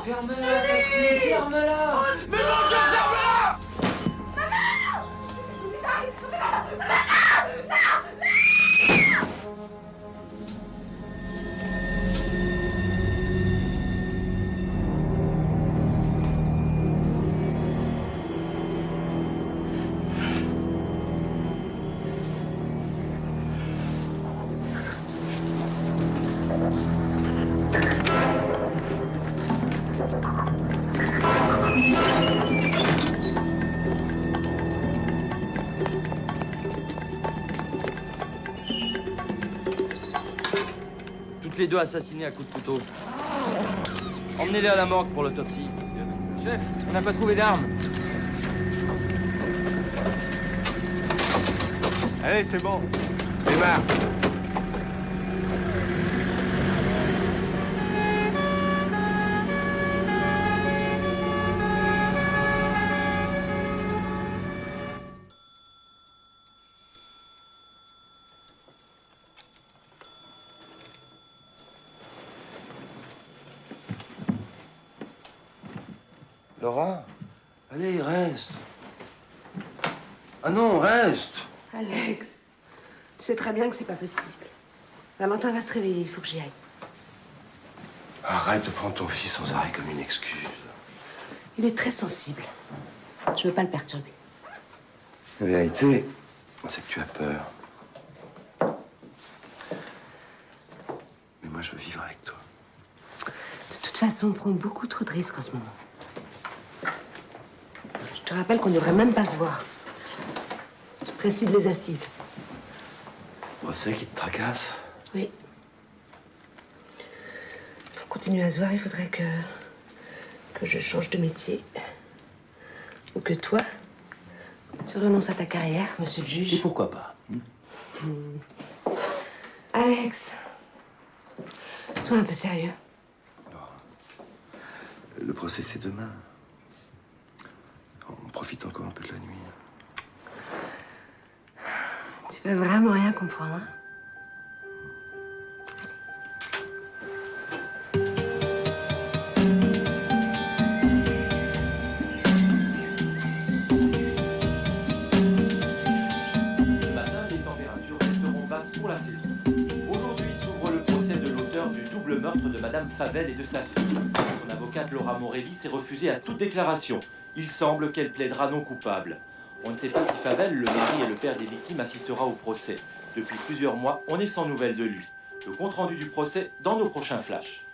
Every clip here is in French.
Ferme-la, taxi, ferme-la. Mais mon Dieu, ferme-la! Toutes les deux assassinées à coups de couteau. Emmenez-les à la morgue pour l'autopsie. Chef, on n'a pas trouvé d'armes. Allez, c'est bon. Démarre. Laura, allez, reste. Ah non, reste. Alex, tu sais très bien que c'est pas possible. Valentin va se réveiller, il faut que j'y aille. Arrête de prendre ton fils sans arrêt comme une excuse. Il est très sensible. Je veux pas le perturber. La vérité, c'est que tu as peur. Mais moi, je veux vivre avec toi. De toute façon, on prend beaucoup trop de risques en ce moment. Je te rappelle qu'on ne devrait même pas se voir. Je préside les assises. Procès qui te tracasse. Oui. Pour continuer à se voir, il faudrait que je change de métier. Ou que toi, tu renonces à ta carrière, monsieur le juge. Et pourquoi pas Alex, sois un peu sérieux. Le procès, c'est demain. On profite encore un peu de la nuit. Tu veux vraiment rien comprendre, hein? Ce matin, les températures resteront basses pour la saison. Aujourd'hui s'ouvre le procès de l'auteur du double meurtre de Madame Favel et de sa fille. Son avocate Laura Morelli s'est refusée à toute déclaration. Il semble qu'elle plaidera non coupable. On ne sait pas si Favel, le mari et le père des victimes, assistera au procès. Depuis plusieurs mois, on est sans nouvelles de lui. Le compte-rendu du procès dans nos prochains flashs.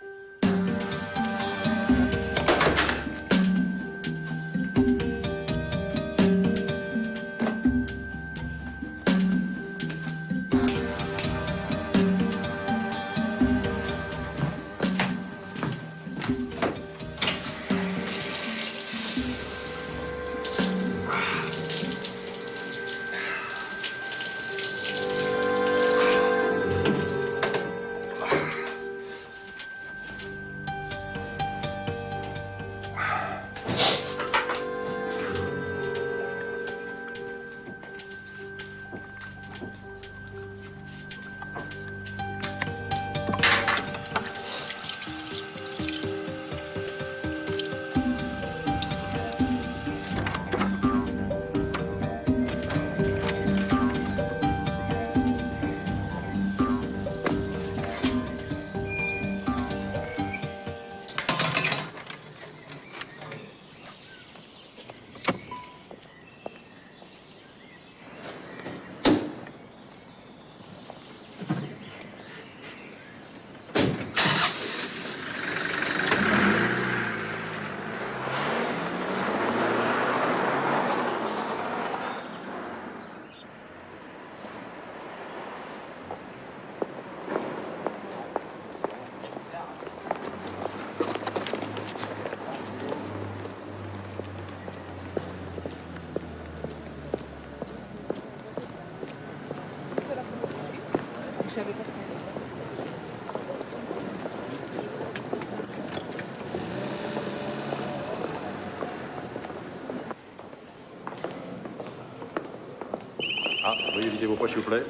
Ah, veuillez vider vos poches, s'il vous plaît.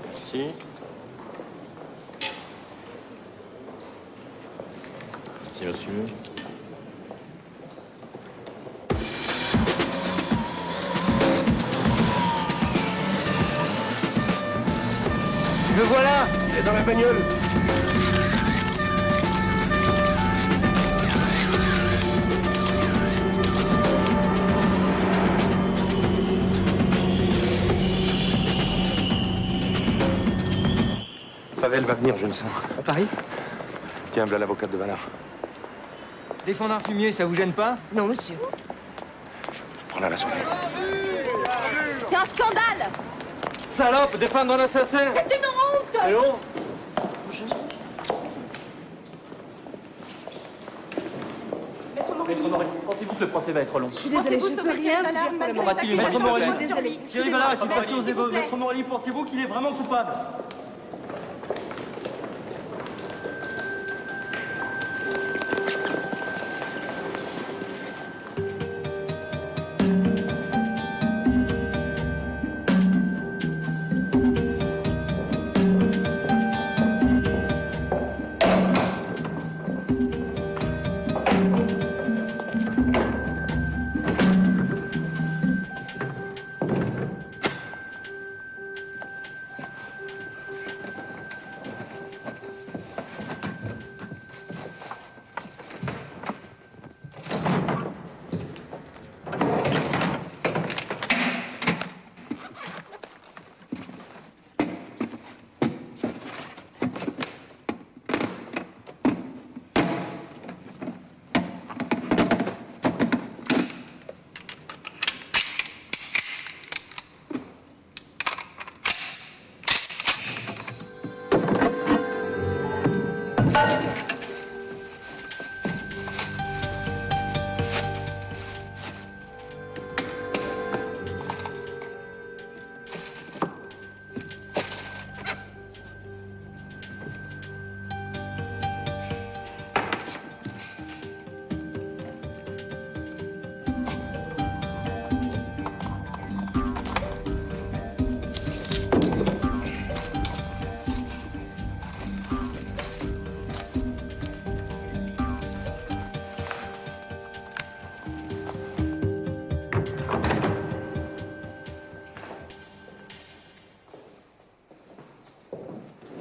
Merci. Bien sûr. Le voilà! Il est dans la bagnole. Favel va venir, je le sens. À Paris? Tiens, voilà l'avocate de Valar. Les fondards fumiers, ça vous gêne pas? Non, monsieur. Prends-la la soirée. C'est un scandale! Salope, défendre l'assassin! C'est une honte! Allons! Maître Morelli, pensez-vous que le procès va être long? Je suis désolée, je peux rien vous dire pour le moment. Maître Morelli, Je suis désolée. Thierry Ballard est une passion aux ébauches. Maître Morelli, pensez-vous qu'il est vraiment coupable?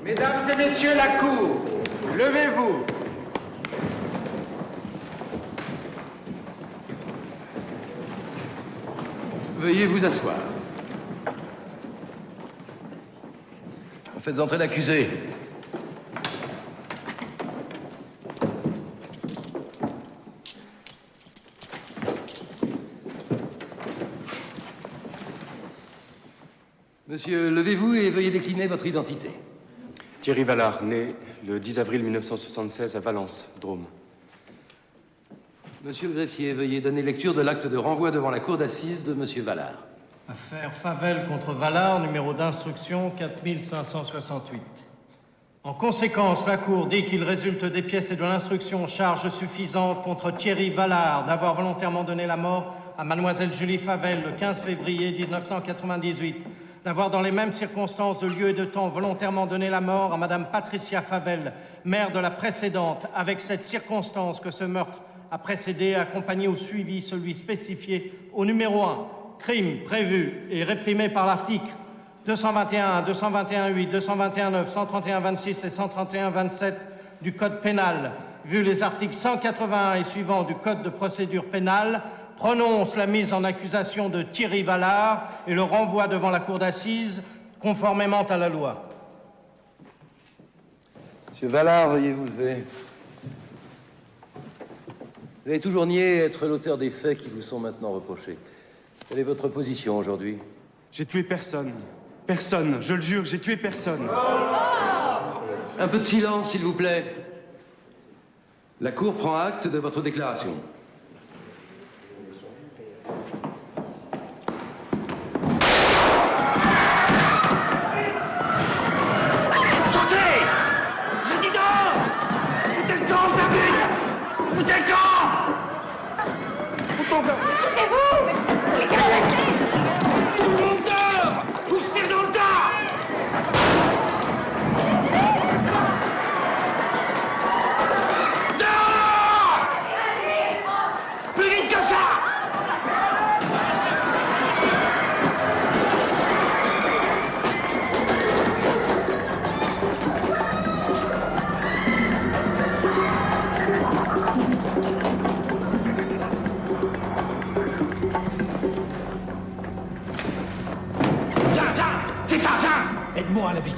Mesdames et messieurs, la cour, levez-vous. Veuillez vous asseoir. Faites entrer l'accusé. Monsieur, levez-vous et veuillez décliner votre identité. Thierry Valar, né le 10 avril 1976 à Valence, Drôme. Monsieur le greffier, veuillez donner lecture de l'acte de renvoi devant la cour d'assises de monsieur Valar. Affaire Favel contre Valar, numéro d'instruction 4568. En conséquence, la Cour dit qu'il résulte des pièces et de l'instruction charge suffisante contre Thierry Valar d'avoir volontairement donné la mort à mademoiselle Julie Favel le 15 février 1998, d'avoir dans les mêmes circonstances de lieu et de temps volontairement donné la mort à madame Patricia Favel, mère de la précédente, avec cette circonstance que ce meurtre a précédé, accompagné ou suivi celui spécifié au numéro 1, crime prévu et réprimé par l'article 221, 221.8, 221.9, 131.26 et 131.27 du Code pénal, vu les articles 181 et suivants du Code de procédure pénale, prononce la mise en accusation de Thierry Valar et le renvoie devant la cour d'assises, conformément à la loi. Monsieur Valar, veuillez vous lever. Vous avez toujours nié être l'auteur des faits qui vous sont maintenant reprochés. Quelle est votre position aujourd'hui? J'ai tué personne. Personne, je le jure, j'ai tué personne. Un peu de silence, s'il vous plaît. La Cour prend acte de votre déclaration. Sortez! Je dis dehors! Foutez le camp, ça pue! Foutez le camp! C'est vous! Laissez-le rester! Tout le monde dehors! Ou je tire dans le tas! Dehors!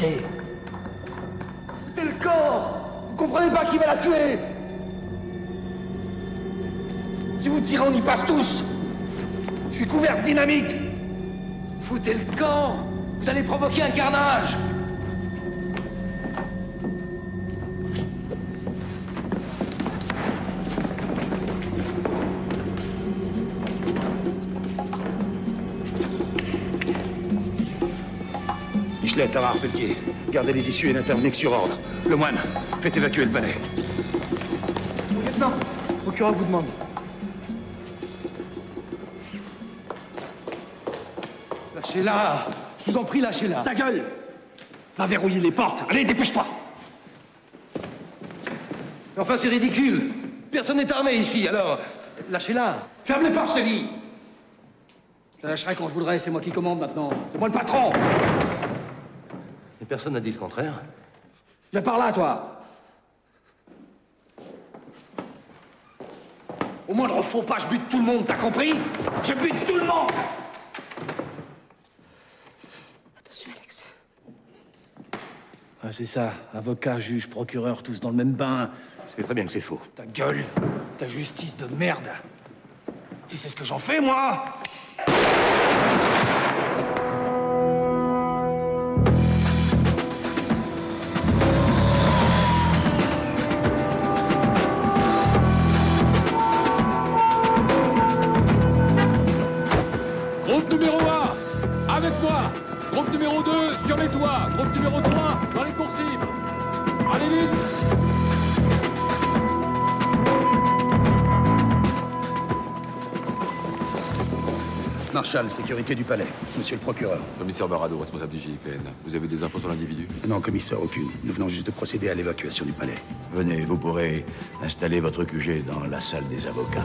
sortez. Foutez le camp! Vous comprenez pas qui va la tuer? Si vous tirez, on y passe tous. Je suis couvert de dynamite. Foutez le camp! Vous allez provoquer un carnage! Michelet, Tarare, Pelletier, gardez les issues et n'intervenez que sur ordre. Le moine, faites évacuer le palais. Lieutenant, le procureur vous demande. Lâchez-la! Je vous en prie, lâchez-la! Ta gueule! Va verrouiller les portes. Allez, dépêche-toi! Enfin, c'est ridicule! Personne n'est armé ici, alors lâchez-la! Ferme les portes, je te dis! Je la lâcherai quand je voudrais, c'est moi qui commande maintenant. C'est moi le patron! Et personne n'a dit le contraire. Viens par là, toi! Au moindre faux pas, je bute tout le monde, t'as compris? Je bute tout le monde! Attention, Alex. Ah, c'est ça. Avocat, juge, procureur, tous dans le même bain. Je sais très bien que c'est faux. Ta gueule, ta justice de merde. Tu sais ce que j'en fais, moi? Groupe numéro 1, avec moi. Groupe numéro 2, sur les toits. Groupe numéro 3, dans les coursives. Allez vite! Marshal, sécurité du palais. Monsieur le procureur. Commissaire Barado, responsable du GIPN. Vous avez des infos sur l'individu? Non, commissaire, aucune. Nous venons juste de procéder à l'évacuation du palais. Venez, vous pourrez installer votre QG dans la salle des avocats.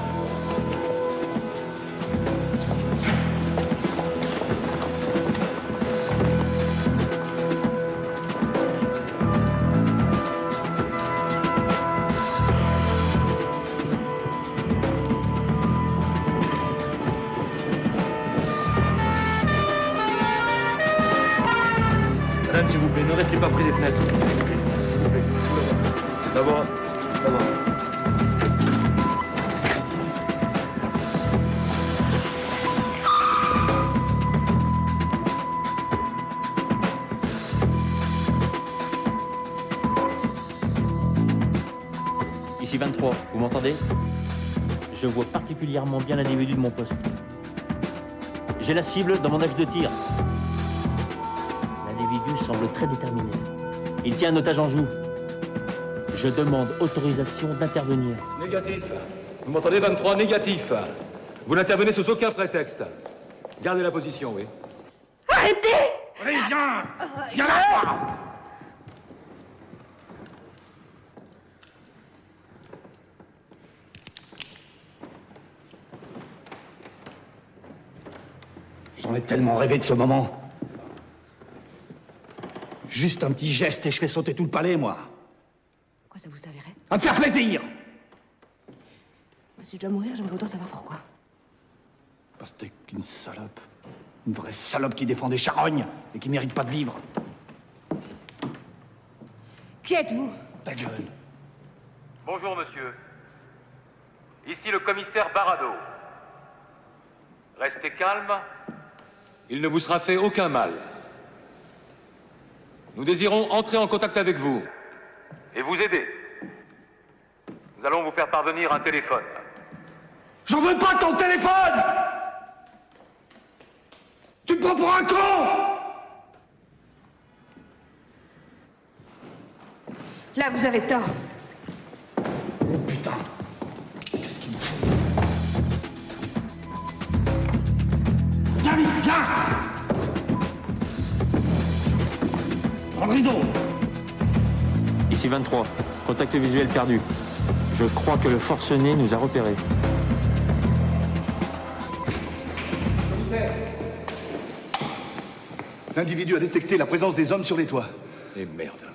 Madame, s'il vous plaît, ne restez pas près des fenêtres. D'abord, d'abord. Ici 23, vous m'entendez? Je vois particulièrement bien l'individu de mon poste. J'ai la cible dans mon axe de tir. L'individu semble très déterminé. Il tient un otage en joue. Je demande autorisation d'intervenir. Négatif. Vous m'entendez, 23? Négatif. Vous n'intervenez sous aucun prétexte. Gardez la position, oui. Arrêtez! Allez, viens! Viens là, toi! J'en ai tellement rêvé de ce moment. Juste un petit geste et je fais sauter tout le palais, moi. Pourquoi ça vous servirait? À me faire plaisir! Si je dois mourir, j'aimerais autant savoir pourquoi. Parce que t'es qu'une salope. Une vraie salope qui défend des charognes et qui mérite pas de vivre. Qui êtes-vous? Ta gueule. Bonjour, monsieur. Ici le commissaire Barado. Restez calme. Il ne vous sera fait aucun mal. Nous désirons entrer en contact avec vous. Et vous aider. Nous allons vous faire parvenir un téléphone. J'en veux pas de ton téléphone! Tu me prends pour un con! Là, vous avez tort. Oh putain. Qu'est-ce qu'il me faut? Viens vite, viens! Prends le rideau! Ici 23, contact visuel perdu. Je crois que le forcené nous a repérés. L'individu a détecté la présence des hommes sur les toits. Et merde.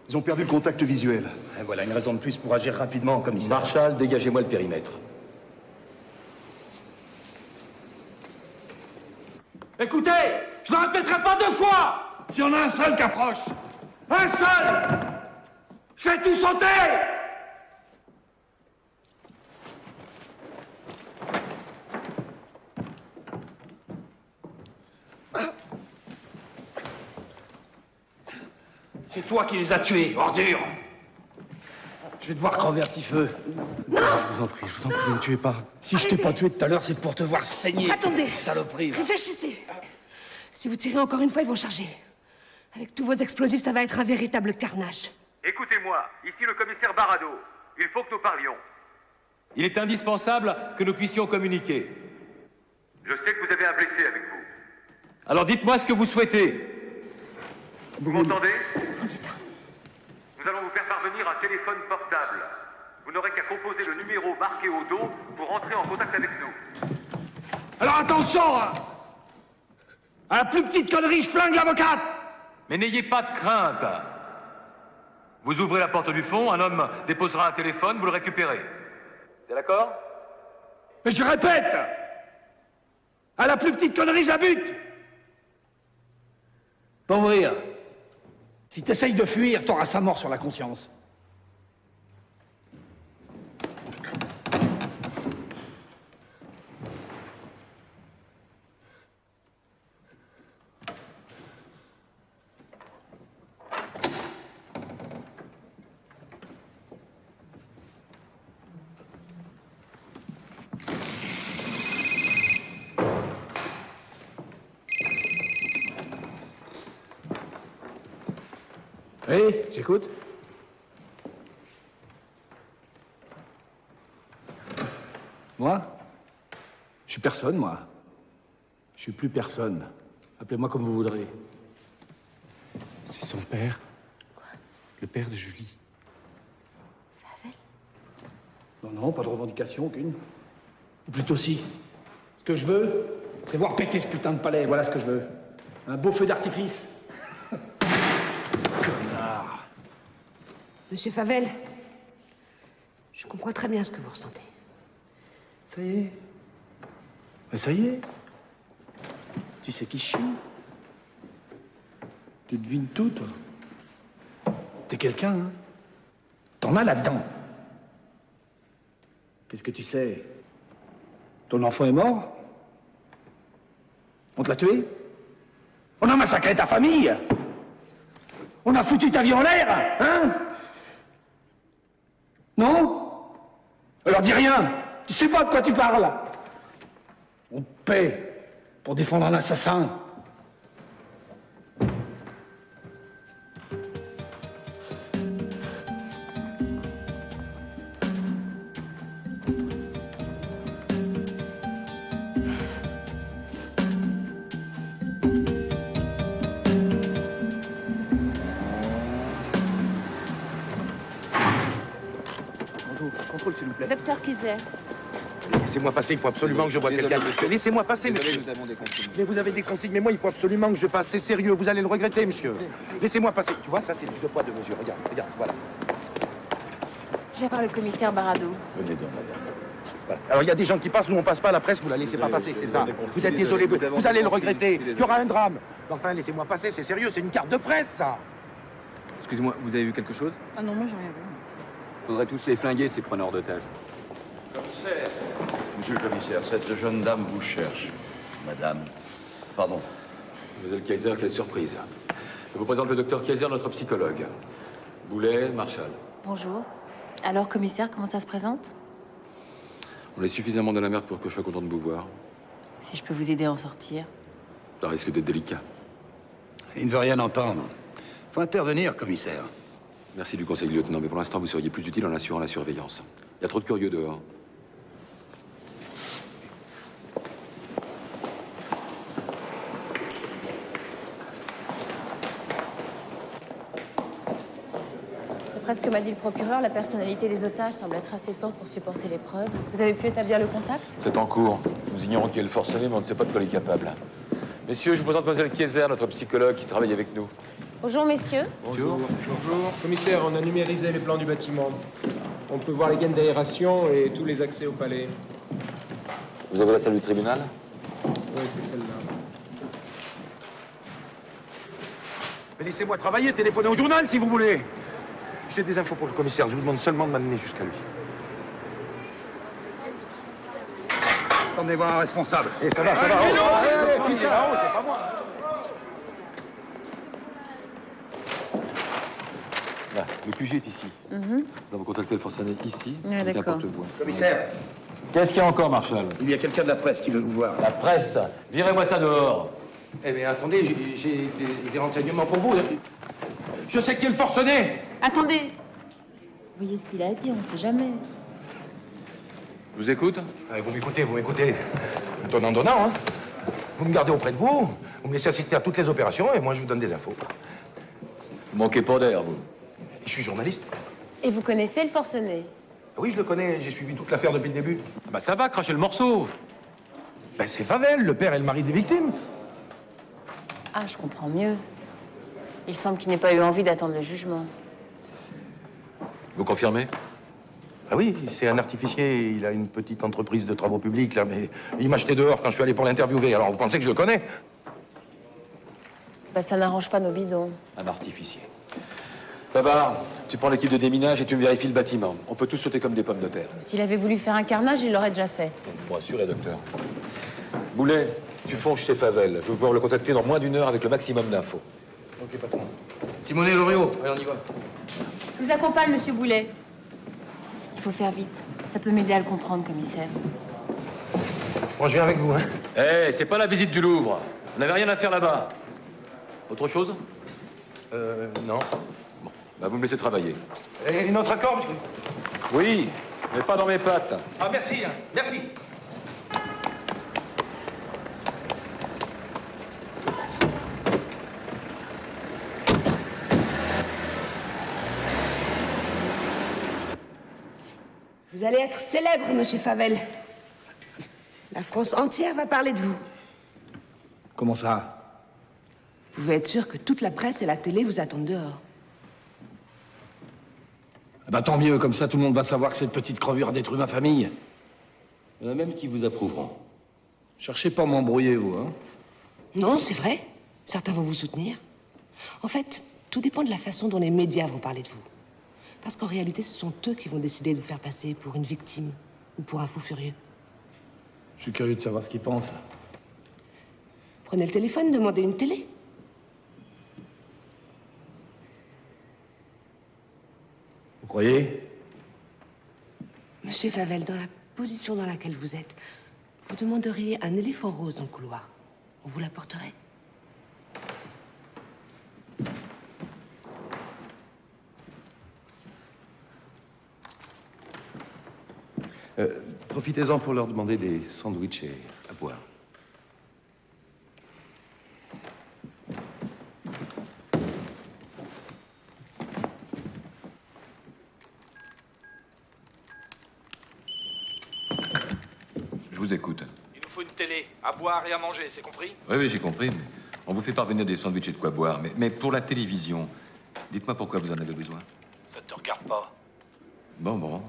Ils ont perdu le contact visuel. Et voilà une raison de plus pour agir rapidement en commissaire. Marshal, dégagez-moi le périmètre. Écoutez, je ne répéterai pas deux fois! S'il y en a un seul qui approche, Un seul! Fais tout sauter! C'est toi qui les as tués, ordure! Je vais devoir crever un petit feu. Je vous en prie, ne me tuez pas. Si je t'ai pas tué tout à l'heure, c'est pour te voir saigner. Attendez. Saloperie. Réfléchissez. Si vous tirez encore une fois, ils vont charger. Avec tous vos explosifs, ça va être un véritable carnage. Écoutez-moi, ici le commissaire Barado. Il faut que nous parlions. Il est indispensable que nous puissions communiquer. Je sais que vous avez un blessé avec vous. Alors dites-moi ce que vous souhaitez. Vous m'entendez? Enlevez ça. Nous allons vous faire parvenir un téléphone portable. Vous n'aurez qu'à composer le numéro marqué au dos pour entrer en contact avec nous. Alors attention, hein. À la plus petite connerie, je flingue l'avocate. Mais n'ayez pas de crainte. Vous ouvrez la porte du fond, un homme déposera un téléphone, vous le récupérez. C'est d'accord? Mais je répète, à la plus petite connerie, je la bute. Pas ouvrir. Si t'essayes de fuir, t'auras sa mort sur la conscience. Oui, j'écoute. Moi? Je suis personne, moi. Je suis plus personne. Appelez-moi comme vous voudrez. C'est son père. Quoi? Le père de Julie. Favel? Non, pas de revendication, aucune. Ou plutôt si. Ce que je veux, c'est voir péter ce putain de palais. Voilà ce que je veux. Un beau feu d'artifice. Connard. Monsieur Favel, je comprends très bien ce que vous ressentez. Ça y est. Mais ça y est. Tu sais qui je suis. Tu devines tout, toi. T'es quelqu'un, hein. T'en as là-dedans. Qu'est-ce que tu sais? Ton enfant est mort? On te l'a tué? On a massacré ta famille? On a foutu ta vie en l'air, hein? Non? Alors dis rien. Tu sais pas de quoi tu parles. On paie pour défendre un assassin. Contrôle, s'il vous plaît. Docteur Kaiser. Laissez-moi passer, il faut absolument que je voie quelqu'un. Laissez-moi passer, monsieur. Nous avons des consignes. Mais vous avez des consignes, mais moi, il faut absolument que je passe. C'est sérieux, vous allez le regretter, monsieur. Laissez-moi passer. Tu vois, ça, c'est du deux poids, deux mesures. Regarde, voilà. J'ai par le commissaire Barado. Venez donc, madame. Voilà. Alors, il y a des gens qui passent, nous, on passe pas à la presse, vous la laissez pas passer, c'est ça. Vous êtes désolé, vous allez le regretter. Il y aura un drame. Enfin, laissez-moi passer, c'est sérieux, c'est une carte de presse, ça. Excusez-moi, vous avez vu quelque chose? Ah non, moi j'ai rien vu. Faudrait tous les flinguer, ces preneurs d'otages. Commissaire. Monsieur le commissaire, cette jeune dame vous cherche. Madame. Pardon. Mademoiselle Kaiser, quelle surprise. Je vous présente le docteur Kaiser, notre psychologue. Boulet, Marshall. Bonjour. Alors, commissaire, comment ça se présente? On est suffisamment dans la merde pour que je sois content de vous voir. Si je peux vous aider à en sortir. Ça risque d'être délicat. Il ne veut rien entendre. Faut intervenir, commissaire. Merci du conseil, lieutenant, mais pour l'instant, vous seriez plus utile en assurant la surveillance. Il y a trop de curieux dehors. D'après ce que m'a dit le procureur, la personnalité des otages semble être assez forte pour supporter l'épreuve. Vous avez pu établir le contact? C'est en cours. Nous ignorons qui est le forcené, mais on ne sait pas de quoi il est capable. Messieurs, je vous présente Mademoiselle Kaiser, notre psychologue qui travaille avec nous. Bonjour, messieurs. Bonjour. Bonjour. Commissaire, on a numérisé les plans du bâtiment. On peut voir les gaines d'aération et tous les accès au palais. Vous avez la salle du tribunal? Oui, c'est celle-là. Mais laissez-moi travailler, téléphonez au journal si vous voulez. J'ai des infos pour le commissaire, je vous demande seulement de m'amener jusqu'à lui. Attendez voir un responsable. Et ça va, ça va. Allez, c'est pas moi. Là, le QG est ici. Nous avons contacté le forcené ici. Ouais, avec un d'accord. porte-voix. Commissaire, Qu'est-ce qu'il y a encore, Marshall? il y a quelqu'un de la presse qui veut vous voir. La presse. Virez-moi ça dehors. Eh bien, attendez, j'ai des renseignements pour vous. Je sais qui est le forcené. Attendez. Vous voyez ce qu'il a à dire, on sait jamais. Je vous écoute? Vous m'écoutez. Donnant, hein. Vous me gardez auprès de vous, vous me laissez assister à toutes les opérations et moi, je vous donne des infos. Vous manquez pas d'air, vous. Je suis journaliste. Et vous connaissez le forcené? Oui, je le connais, j'ai suivi toute l'affaire depuis le début. Bah ça va, cracher le morceau. Ben, c'est Favel, le père et le mari des victimes. Ah, je comprends mieux. Il semble qu'il n'ait pas eu envie d'attendre le jugement. Vous confirmez? Ah oui, c'est un artificier, il a une petite entreprise de travaux publics, là, mais il m'a jeté dehors quand je suis allé pour l'interviewer, alors vous pensez que je le connais? Bah, ça n'arrange pas nos bidons. Un artificier. Favard, tu prends l'équipe de déminage et tu me vérifies le bâtiment. On peut tous sauter comme des pommes de terre. S'il avait voulu faire un carnage, il l'aurait déjà fait. Moi, assuré, docteur. Boulet, tu fonces chez Favel. Je veux pouvoir le contacter dans moins d'une heure avec le maximum d'infos. Ok, patron. Simonet Loriot, allez, on y va. Je vous accompagne, monsieur Boulet. Il faut faire vite. Ça peut m'aider à le comprendre, commissaire. Moi, je viens avec vous, hein. Eh, c'est pas la visite du Louvre. On n'avait rien à faire là-bas. Autre chose? Non. Bon, bah vous me laissez travailler. Et notre accord, monsieur? Oui, mais pas dans mes pattes. Ah, merci, hein. Merci. Vous allez être célèbre, monsieur Favel. La France entière va parler de vous. Comment ça? Vous pouvez être sûr que toute la presse et la télé vous attendent dehors. Ah bah tant mieux, comme ça tout le monde va savoir que cette petite crevure a détruit ma famille. Il y en a même qui vous approuveront. Cherchez pas à m'embrouiller, vous, hein. Non, c'est vrai. Certains vont vous soutenir. En fait, tout dépend de la façon dont les médias vont parler de vous. Parce qu'en réalité, ce sont eux qui vont décider de vous faire passer pour une victime ou pour un fou furieux. Je suis curieux de savoir ce qu'ils pensent. Prenez le téléphone, demandez une télé. Vous croyez? Monsieur Favel, dans la position dans laquelle vous êtes, vous demanderiez un éléphant rose dans le couloir. On vous l'apporterait. Profitez-en pour leur demander des sandwichs et à boire. Je vous écoute. Il nous faut une télé, à boire et à manger, c'est compris? Oui, j'ai compris. Mais on vous fait parvenir des sandwichs et de quoi boire. Mais pour la télévision, dites-moi pourquoi vous en avez besoin. Ça ne te regarde pas. Bon.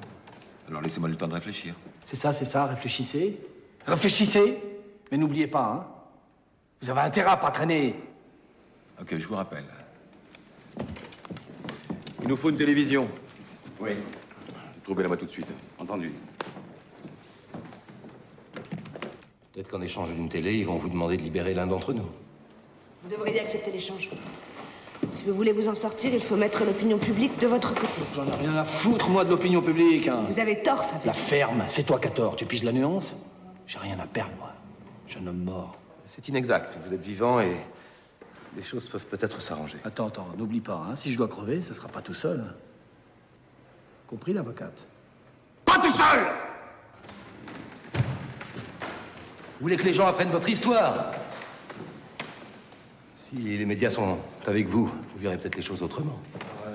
Alors laissez-moi le temps de réfléchir. C'est ça, réfléchissez. Réfléchissez. Mais n'oubliez pas, hein. Vous avez intérêt à pas traîner. Ok, je vous rappelle. Il nous faut une télévision. Oui. Trouvez-la-moi tout de suite. Entendu. Peut-être qu'en échange d'une télé, ils vont vous demander de libérer l'un d'entre nous. Vous devriez accepter l'échange. Si vous voulez vous en sortir, il faut mettre l'opinion publique de votre côté. J'en ai rien à foutre, moi, de l'opinion publique, hein. Vous avez tort, Favel. La ferme, c'est toi qui as tort. Tu piges la nuance? J'ai rien à perdre, moi. Je suis un homme mort. C'est inexact. Vous êtes vivant et les choses peuvent peut-être s'arranger. Attends, n'oublie pas, hein. Si je dois crever, ce sera pas tout seul. Compris, l'avocate? Pas tout seul! Vous voulez que les gens apprennent votre histoire? Si les médias sont avec vous, vous verrez peut-être les choses autrement.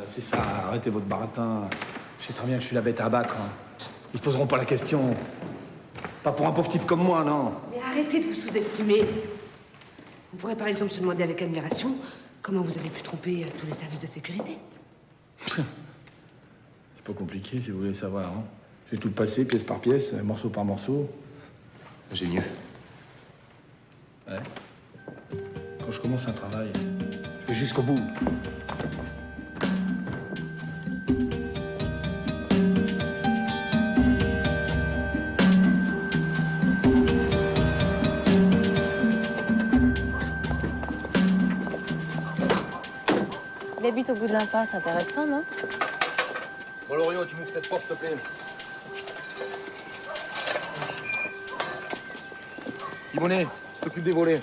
C'est ça, arrêtez votre baratin. Je sais très bien que je suis la bête à abattre, hein. Ils se poseront pas la question. Pas pour un pauvre type comme moi, non. Mais arrêtez de vous sous-estimer. On pourrait par exemple se demander avec admiration comment vous avez pu tromper tous les services de sécurité. C'est pas compliqué, si vous voulez savoir, hein. J'ai tout le passé, pièce par pièce, morceau par morceau. Ingénieux. Ouais. Quand je commence un travail, Et jusqu'au bout. Il habite au bout de l'impasse, intéressant, non? Bon, Loriot, tu m'ouvres cette porte, s'il te plaît. Simonet, tu t'occupes des volets.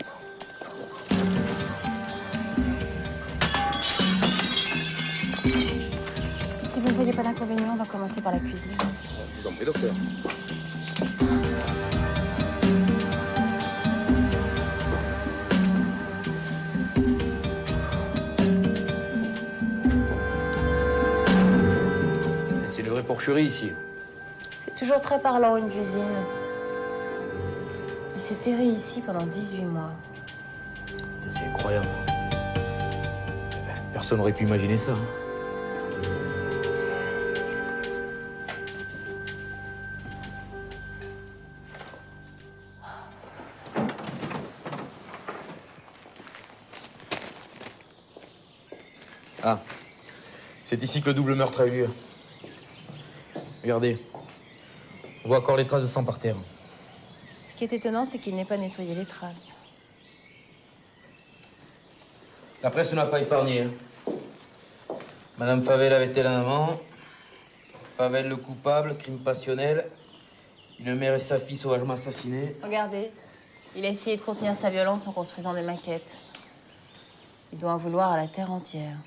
Si vous ne voyez pas d'inconvénient, on va commencer par la cuisine. Je vous en prie, docteur. C'est une vraie porcherie ici. C'est toujours très parlant, une cuisine. Il s'est terré ici pendant 18 mois. C'est incroyable. Personne n'aurait pu imaginer ça. Ah, c'est ici que le double meurtre a eu lieu. Regardez, on voit encore les traces de sang par terre. Ce qui est étonnant, c'est qu'il n'ait pas nettoyé les traces. La presse ne l'a pas épargné. Hein. Madame Favel avait-elle un amant? Favel le coupable, crime passionnel. Une mère et sa fille sauvagement assassinées. Regardez, il a essayé de contenir sa violence en construisant des maquettes. Il doit en vouloir à la terre entière.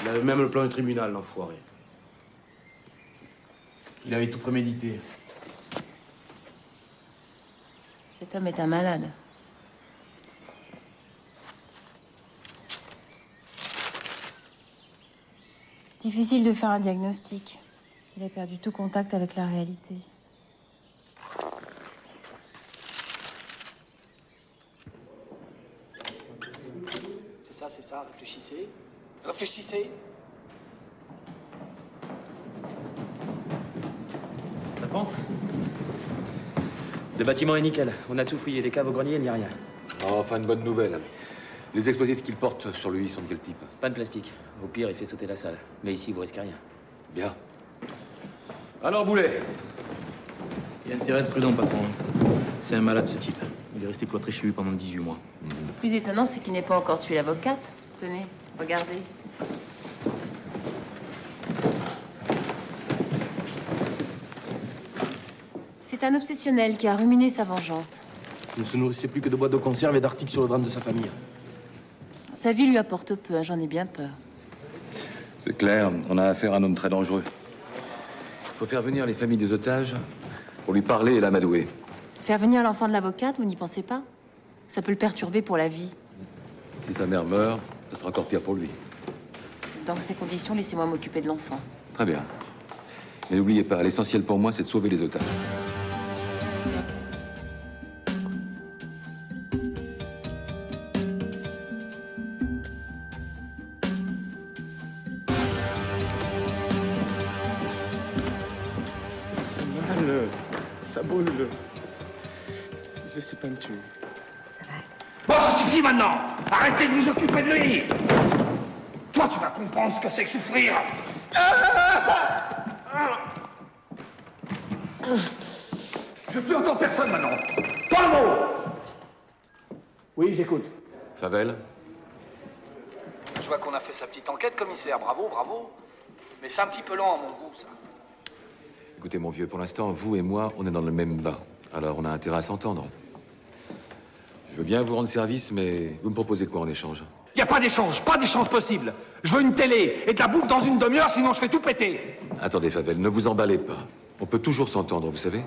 Il avait même le plan du tribunal, l'enfoiré. Il avait tout prémédité. Cet homme est un malade. Difficile de faire un diagnostic. Il a perdu tout contact avec la réalité. C'est ça, réfléchissez. Réfléchissez. Ça prend? Le bâtiment est nickel. On a tout fouillé. Les caves au grenier, il n'y a rien. Enfin, une bonne nouvelle. Les explosifs qu'il porte sur lui sont de quel type? Pas de plastique. Au pire, il fait sauter la salle. Mais ici, vous risquez rien. Bien. Alors, Boulet? Il a intérêt à être prudent, patron. C'est un malade, ce type. Il est resté cloîtré chez lui pendant 18 mois. Le plus étonnant, c'est qu'il n'ait pas encore tué l'avocate. Tenez, regardez. C'est un obsessionnel qui a ruminé sa vengeance. Il ne se nourrissait plus que de boîtes de conserve et d'articles sur le drame de sa famille. Sa vie lui apporte peu, hein, j'en ai bien peur. C'est clair, on a affaire à un homme très dangereux. Il faut faire venir les familles des otages pour lui parler et l'amadouer. Faire venir l'enfant de l'avocate, vous n'y pensez pas? Ça peut le perturber pour la vie. Si sa mère meurt, ce sera encore pire pour lui. Dans ces conditions, laissez-moi m'occuper de l'enfant. Très bien. Mais n'oubliez pas, l'essentiel pour moi, c'est de sauver les otages. Ça brûle. Laissez pas me tuer. Bon, ça suffit maintenant. Arrêtez de vous occuper de lui. Toi, tu vas comprendre ce que c'est que souffrir. Je veux plus entendre personne maintenant. Pas un mot. Oui, j'écoute. Favel? Je vois qu'on a fait sa petite enquête, commissaire. Bravo, bravo. Mais c'est un petit peu lent à mon goût, ça. Écoutez, mon vieux, pour l'instant, vous et moi, on est dans le même bain. Alors, on a intérêt à s'entendre. Je veux bien vous rendre service, mais vous me proposez quoi en échange? Y a pas d'échange possible. Je veux une télé et de la bouffe dans une demi-heure, sinon je fais tout péter. Attendez, Favel, ne vous emballez pas. On peut toujours s'entendre, vous savez.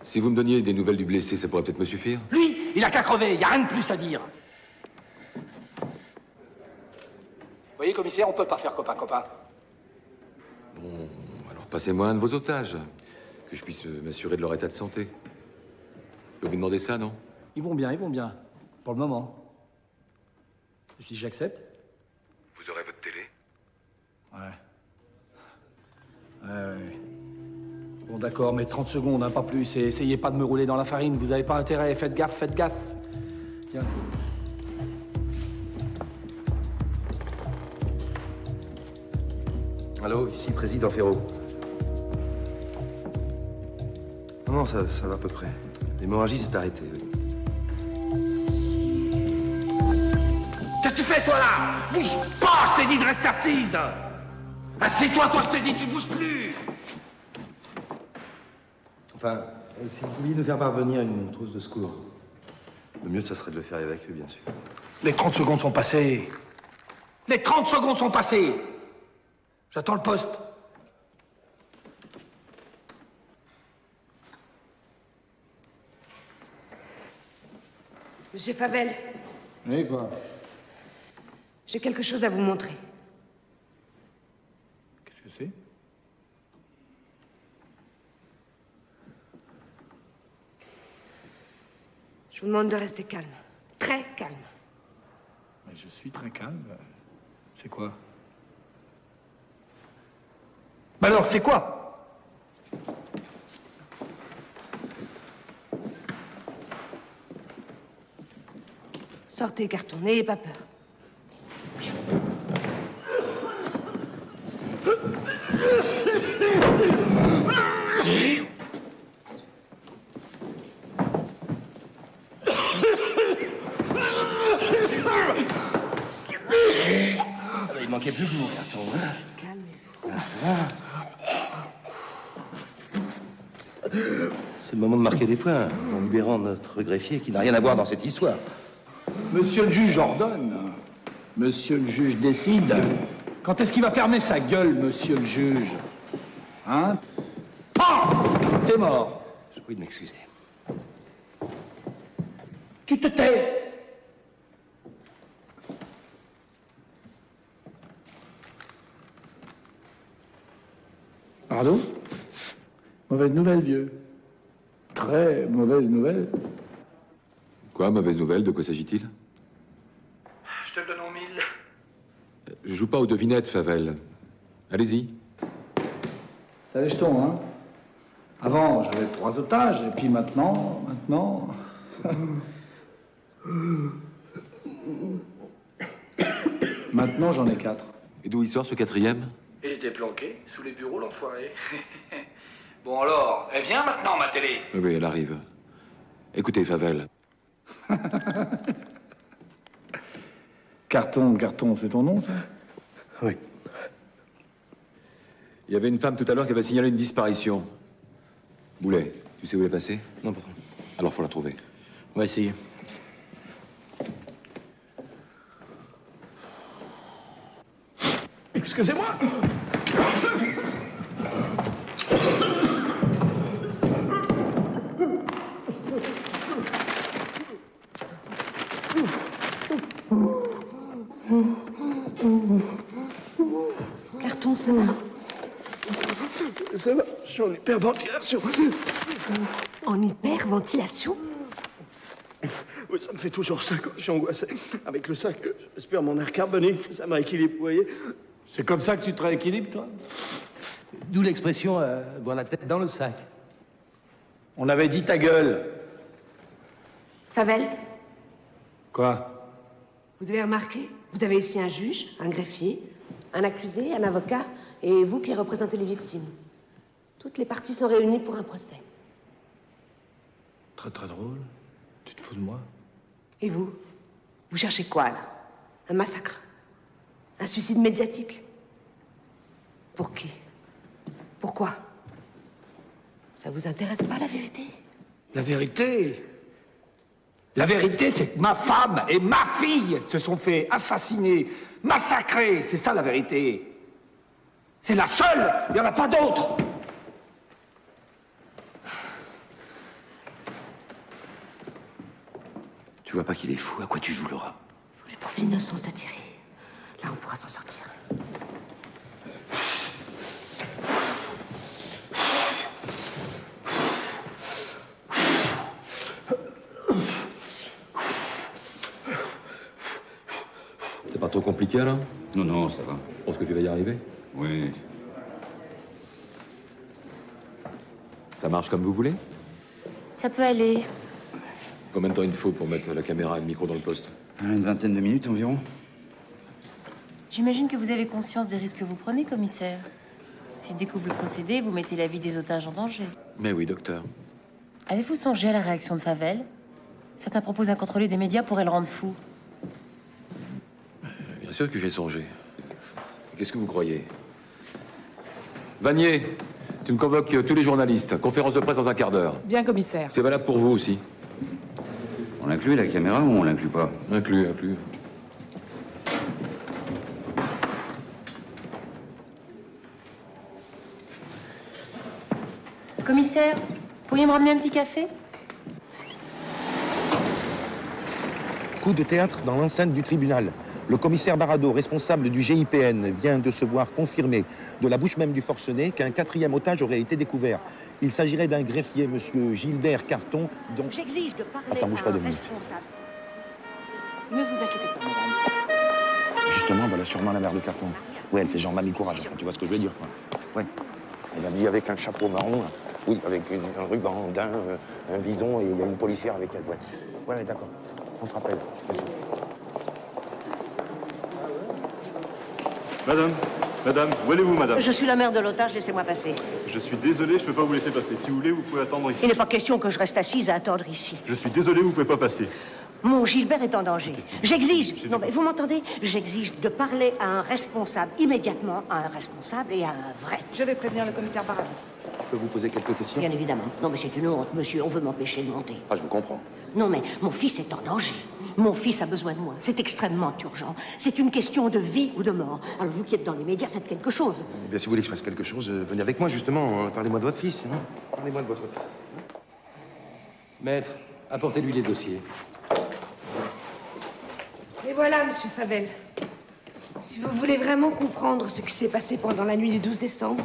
Si vous me donniez des nouvelles du blessé, ça pourrait peut-être me suffire. Lui, il a qu'à crever, y a rien de plus à dire. Vous voyez, commissaire, on peut pas faire copain-copain. Bon, alors passez-moi un de vos otages, que je puisse m'assurer de leur état de santé. Je peux vous demander ça, non? Ils vont bien, pour le moment. Et si j'accepte? Vous aurez votre télé? Ouais. Bon, d'accord, mais 30 secondes, hein, pas plus. Et essayez pas de me rouler dans la farine, vous avez pas intérêt. Faites gaffe, faites gaffe. Tiens. Allô, ici président Ferraud. Non, ça va à peu près. L'hémorragie s'est arrêtée. Oui. Qu'est-ce que tu fais, toi, là? Bouge pas, je t'ai dit de rester assise. Assieds-toi, toi, je t'ai dit, tu bouges plus. Enfin, si vous pouviez nous faire parvenir une trousse de secours. Le mieux, ça serait de le faire évacuer, bien sûr. Les 30 secondes sont passées. Les 30 secondes sont passées. J'attends le poste. Monsieur Favel, Oui, quoi? j'ai quelque chose à vous montrer. Qu'est-ce que c'est? Je vous demande de rester calme. Très calme. Mais je suis très calme. C'est quoi? Bah alors, c'est quoi? Sortez, carton, n'ayez pas peur. Il manquait plus que vous, carton. C'est le moment de marquer des points, en libérant notre greffier qui n'a rien à voir dans cette histoire. Monsieur le juge ordonne. Monsieur le juge décide. Quand est-ce qu'il va fermer sa gueule, monsieur le juge? Hein? Pan! T'es mort. Je vous prie de m'excuser. Tu te tais. Pardon? Mauvaise nouvelle, vieux. Très mauvaise nouvelle. Quoi, mauvaise nouvelle? De quoi s'agit-il? Je te le donne en 1000. Je joue pas aux devinettes, Favel. Allez-y. T'as les jetons, hein? Avant, j'avais 3 otages, et puis maintenant... Maintenant, j'en ai 4. Et d'où il sort ce 4e? Et j'étais planqué sous les bureaux, l'enfoiré. Bon alors, elle vient maintenant, ma télé. Oui, elle arrive. Écoutez, Favel. Carton, c'est ton nom, ça? Oui. Il y avait une femme tout à l'heure qui avait signalé une disparition. Boulet, tu sais où elle est passée? Non, patron. Alors, faut la trouver. On va essayer. Excusez-moi. Carton, ça va? Ça va, je suis en hyperventilation. En hyperventilation? Oui, ça me fait toujours ça quand je suis angoissé. Avec le sac, j'espère mon air carboné, ça me rééquilibre, vous voyez? C'est comme ça que tu te rééquilibres, toi? D'où l'expression voir la tête dans le sac. On avait dit ta gueule. Favel, Quoi? vous avez remarqué? Vous avez ici un juge, un greffier, un accusé, un avocat, et vous qui représentez les victimes. Toutes les parties sont réunies pour un procès. Très très drôle. Tu te fous de moi? Et vous? Vous cherchez quoi, là? Un massacre? Un suicide médiatique? Pour qui? Pourquoi? Ça vous intéresse pas, la vérité? La vérité? La vérité, c'est que ma femme et ma fille se sont fait assassiner, massacrer. C'est ça, la vérité. C'est la seule. Il n'y en a pas d'autre. Tu vois pas qu'il est fou? À quoi tu joues, Laura? Vous lui prouvez l'innocence de Thierry. Là, on pourra s'en sortir. C'est pas trop compliqué, là? Non, non, ça va. Je pense que tu vas y arriver. Oui. Ça marche comme vous voulez? Ça peut aller. Combien de temps il faut pour mettre la caméra et le micro dans le poste? Une vingtaine de minutes environ. J'imagine que vous avez conscience des risques que vous prenez, commissaire. S'ils découvrent le procédé, vous mettez la vie des otages en danger. Mais oui, docteur. Avez-vous songé à la réaction de Favel? Certains proposent incontrôlé des médias pourrait le rendre fou. Bien sûr que j'ai songé. Qu'est-ce que vous croyez? Vanier, tu me convoques tous les journalistes. Conférence de presse dans un quart d'heure. Bien, commissaire. C'est valable pour vous aussi. On inclut la caméra ou on l'inclut pas? Inclus. Commissaire, pourriez me ramener un petit café? Coup de théâtre dans l'enceinte du tribunal. Le commissaire Barado, responsable du GIPN, vient de se voir confirmer de la bouche même du forcené qu'un 4e otage aurait été découvert. Il s'agirait d'un greffier, monsieur Gilbert Carton, dont... J'exige de parler Attends, bouge pas à un 2 minutes. responsable. Ne vous inquiétez pas, madame. Justement, voilà sûrement la mère de Carton. Ouais, elle fait genre mamie courage, enfin, tu vois ce que je veux dire, quoi. Ouais. Elle est habillée avec un chapeau marron, là. Oui, avec un ruban d'un, un vison, et il y a une policière avec elle, ouais. Ouais, d'accord. On se rappelle. Madame, où allez-vous, madame? Je suis la mère de l'otage, laissez-moi passer. Je suis désolé, je peux pas vous laisser passer. Si vous voulez, vous pouvez attendre ici. Il n'est pas question que je reste assise à attendre ici. Je suis désolé, vous pouvez pas passer. Mon Gilbert est en danger. J'exige, non mais vous m'entendez? J'exige de parler à un responsable, immédiatement à un responsable et à un vrai. Je vais prévenir le commissaire Barado. Je peux vous poser quelques questions? Bien évidemment. Non mais c'est une honte, monsieur, on veut m'empêcher de monter. Ah, je vous comprends. Non mais mon fils est en danger. Mon fils a besoin de moi. C'est extrêmement urgent. C'est une question de vie ou de mort. Alors vous qui êtes dans les médias, faites quelque chose. Eh bien, si vous voulez que je fasse quelque chose, venez avec moi, justement. Parlez-moi de votre fils. Hein. Parlez-moi de votre fils. Maître, apportez-lui les dossiers. Et voilà, monsieur Favel. Si vous voulez vraiment comprendre ce qui s'est passé pendant la nuit du 12 décembre,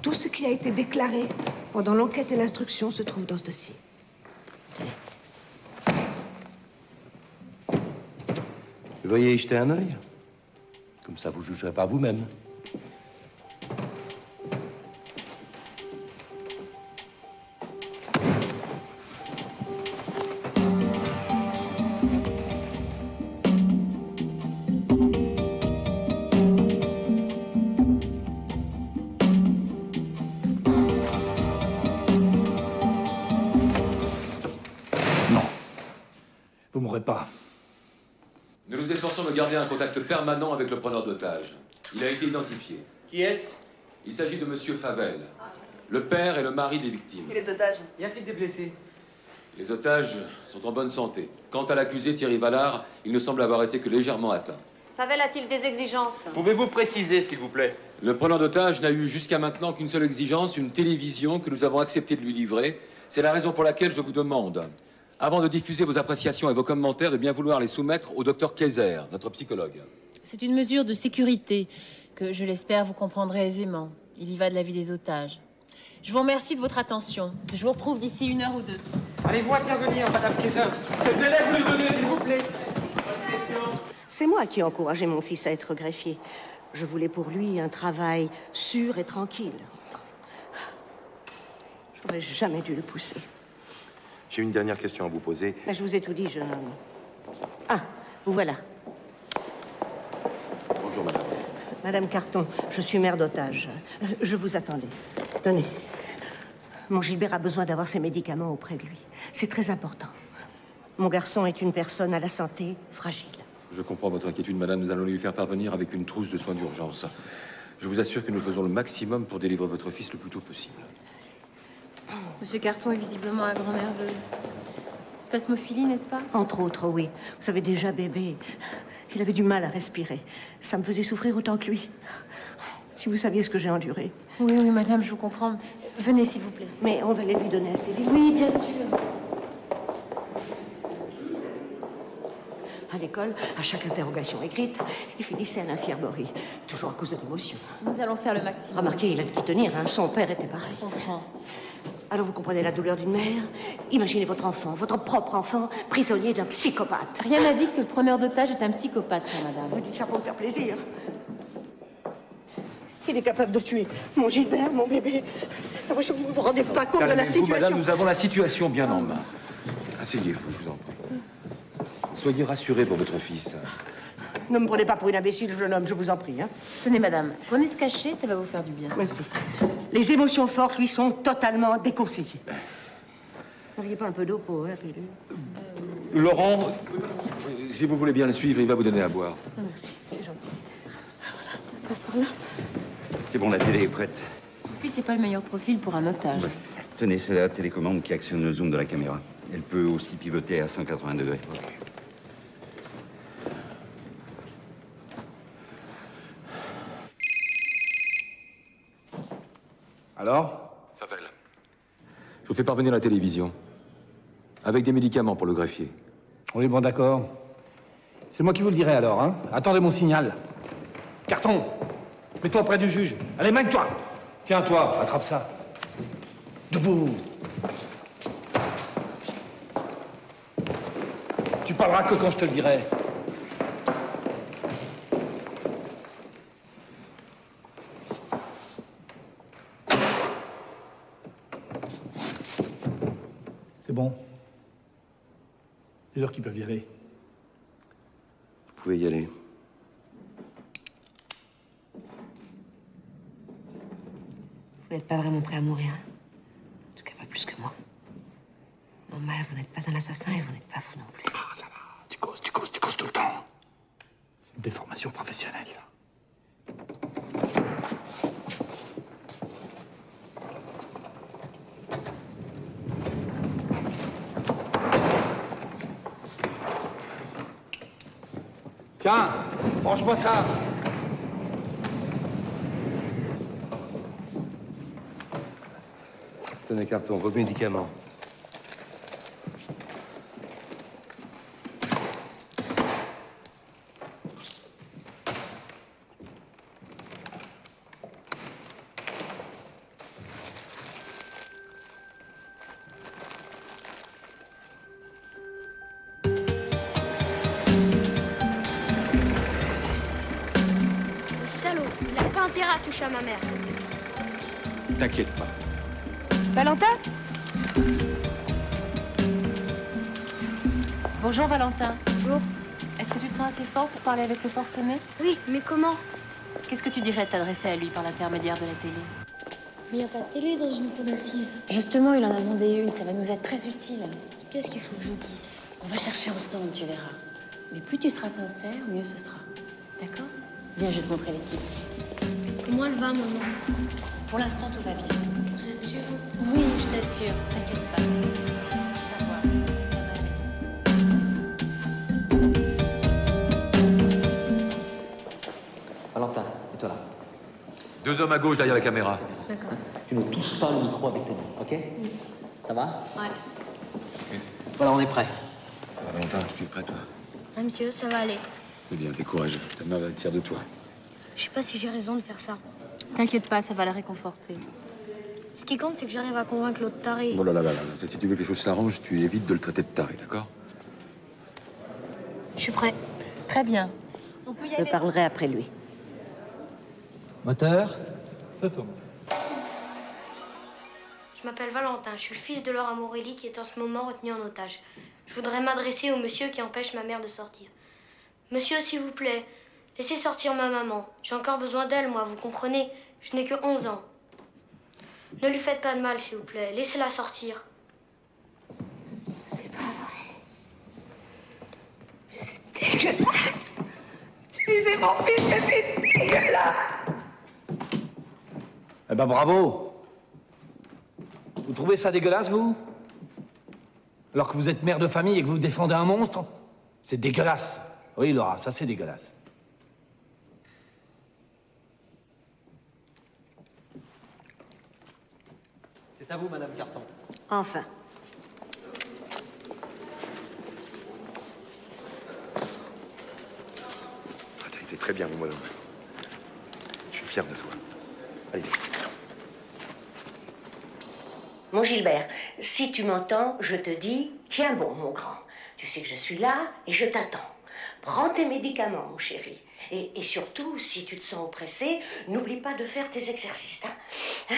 tout ce qui a été déclaré pendant l'enquête et l'instruction se trouve dans ce dossier. Tenez. Vous voyez y jeter un œil? Comme ça, vous jugerez par vous-même. Vous m'aurez pas. Nous nous efforçons de garder un contact permanent avec le preneur d'otages. Il a été identifié. Qui est-ce? Il s'agit de monsieur Favel, le père et le mari des victimes. Et les otages? Y a-t-il des blessés? Les otages sont en bonne santé. Quant à l'accusé Thierry Vallard, il ne semble avoir été que légèrement atteint. Favel a-t-il des exigences? Pouvez-vous préciser, s'il vous plaît? Le preneur d'otages n'a eu jusqu'à maintenant qu'une seule exigence, une télévision que nous avons accepté de lui livrer. C'est la raison pour laquelle je vous demande, avant de diffuser vos appréciations et vos commentaires, de bien vouloir les soumettre au docteur Kayser, notre psychologue. C'est une mesure de sécurité que, je l'espère, vous comprendrez aisément. Il y va de la vie des otages. Je vous remercie de votre attention. Je vous retrouve d'ici 1 heure ou 2. Allez-vous intervenir, madame Kayser? Quel délai vous lui donnez, s'il vous plaît? C'est moi qui ai encouragé mon fils à être greffier. Je voulais pour lui un travail sûr et tranquille. J'aurais jamais dû le pousser. J'ai une dernière question à vous poser. Mais je vous ai tout dit, jeune homme. Ah, vous voilà. Bonjour, madame. Madame Carton, je suis mère d'otage. Je vous attendais. Tenez. Mon Gilbert a besoin d'avoir ses médicaments auprès de lui. C'est très important. Mon garçon est une personne à la santé fragile. Je comprends votre inquiétude, madame. Nous allons lui faire parvenir avec une trousse de soins d'urgence. Je vous assure que nous faisons le maximum pour délivrer votre fils le plus tôt possible. Monsieur Carton est visiblement un grand nerveux. Spasmophilie, n'est-ce pas? Entre autres, oui. Vous savez, déjà bébé, il avait du mal à respirer. Ça me faisait souffrir autant que lui. Si vous saviez ce que j'ai enduré. Oui, oui, madame, je vous comprends. Venez, s'il vous plaît. Mais on va les lui donner assez vite. Oui, bien sûr. À l'école, à chaque interrogation écrite, il finissait à l'infirmerie. Toujours à cause de l'émotion. Nous allons faire le maximum. Remarquez, il a de qui tenir, hein. Son père était pareil. Je comprends. Alors vous comprenez la douleur d'une mère? Imaginez votre enfant, votre propre enfant, prisonnier d'un psychopathe. Rien n'indique que le preneur d'otage est un psychopathe, chère madame. Vous dites ça pour me faire plaisir. Il est capable de tuer mon Gilbert, mon bébé. Vous ne vous rendez pas compte de la Calmez-vous, situation. madame, nous avons la situation bien en main. Asseyez-vous, je vous en prie. Soyez rassurée pour votre fils. Ne me prenez pas pour une imbécile, jeune homme, je vous en prie. Hein. Tenez, madame, prenez ce cachet, ça va vous faire du bien. Merci. Les émotions fortes lui sont totalement déconseillées. N'auriez pas un peu d'eau pour la pilule? Laurent, si vous voulez bien le suivre, il va vous donner à boire. Merci, c'est gentil. Passe par là. C'est bon, la télé est prête. Son fils n'est pas le meilleur profil pour un otage. Tenez, c'est la télécommande qui actionne le zoom de la caméra. Elle peut aussi pivoter à 180 degrés. Alors? Favel. Je vous fais parvenir la télévision. Avec des médicaments pour le greffier. Oui, bon, d'accord. C'est moi qui vous le dirai alors, hein. Attendez mon signal. Carton, mets-toi près du juge. Allez, mène-toi. Tiens, toi, attrape ça. Debout. Tu parleras que quand je te le dirai. C'est bon. C'est l'heure qu'ils peuvent y aller. Vous pouvez y aller. Vous n'êtes pas vraiment prêt à mourir. En tout cas, pas plus que moi. Normal, vous n'êtes pas un assassin et vous n'êtes pas fou non plus. Ah, ça va. Tu causes tout le temps. C'est une déformation professionnelle, ça. Tiens, branche-moi ça. Tenez, carton, vos médicaments. Salaud, il n'a pas intérêt à toucher à ma mère. T'inquiète pas. Valentin? Bonjour, Valentin. Bonjour. Est-ce que tu te sens assez fort pour parler avec le forcené? Oui, mais comment? Qu'est-ce que tu dirais de t'adresser à lui par l'intermédiaire de la télé? Mais il n'y a pas de télé dans une cour d'assises. Justement, il en a demandé une, ça va nous être très utile. Qu'est-ce qu'il faut que je dise? On va chercher ensemble, tu verras. Mais plus tu seras sincère, mieux ce sera. D'accord? Viens, je vais te montrer l'équipe. Comment elle va, maman? Pour l'instant, tout va bien. Vous êtes sûr? Oui, je t'assure, t'inquiète pas. Tu vas voir. Valentin, et toi là? 2 hommes à gauche derrière la caméra. D'accord. Tu ne touches pas le micro avec tes mains, ok? Ça va? Ouais. Voilà, on est prêt. Ça va, Valentin, tu es prêt, toi? Ah, monsieur, ça va aller. C'est bien, t'es courageux. Ta main va être fière de toi. Je sais pas si j'ai raison de faire ça. T'inquiète pas, ça va la réconforter. Ce qui compte, c'est que j'arrive à convaincre l'autre taré. Oh là là là là. Si tu veux que les choses s'arrangent, tu évites de le traiter de taré, d'accord? Je suis prêt. Très bien. On peut y Je aller. parlerai après lui. Moteur, ça tourne. Je m'appelle Valentin, je suis le fils de Laura Morelli qui est en ce moment retenu en otage. Je voudrais m'adresser au monsieur qui empêche ma mère de sortir. Monsieur, s'il vous plaît, laissez sortir ma maman. J'ai encore besoin d'elle, moi, vous comprenez? Je n'ai que 11 ans. Ne lui faites pas de mal, s'il vous plaît. Laissez-la sortir. C'est pas vrai. C'est dégueulasse. Utilisez mon fils, mais c'est dégueulasse. Eh ben, bravo. Vous trouvez ça dégueulasse, vous? Alors que vous êtes mère de famille et que vous défendez un monstre? C'est dégueulasse. Oui, Laura, ça c'est dégueulasse. C'est à vous, Madame Carton. Enfin. Ah, t'as été très bien, mon bonhomme. Je suis fier de toi. Allez, viens. Mon Gilbert, si tu m'entends, je te dis, tiens bon, mon grand. Tu sais que je suis là et je t'attends. Prends tes médicaments, mon chéri. Et surtout, si tu te sens oppressé, n'oublie pas de faire tes exercices. Hein?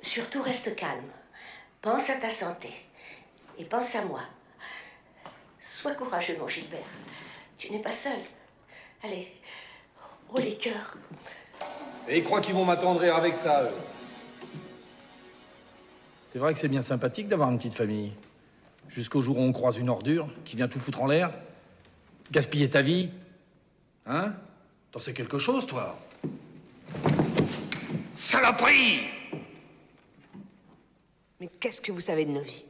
Surtout, reste calme. Pense à ta santé. Et pense à moi. Sois courageux, mon Gilbert. Tu n'es pas seul. Allez, oh les cœurs. Et ils croient qu'ils vont m'attendrir avec ça, eux. C'est vrai que c'est bien sympathique d'avoir une petite famille. Jusqu'au jour où on croise une ordure qui vient tout foutre en l'air. Gaspiller ta vie. Hein? T'en sais quelque chose, toi? Saloperie! Mais qu'est-ce que vous savez de nos vies?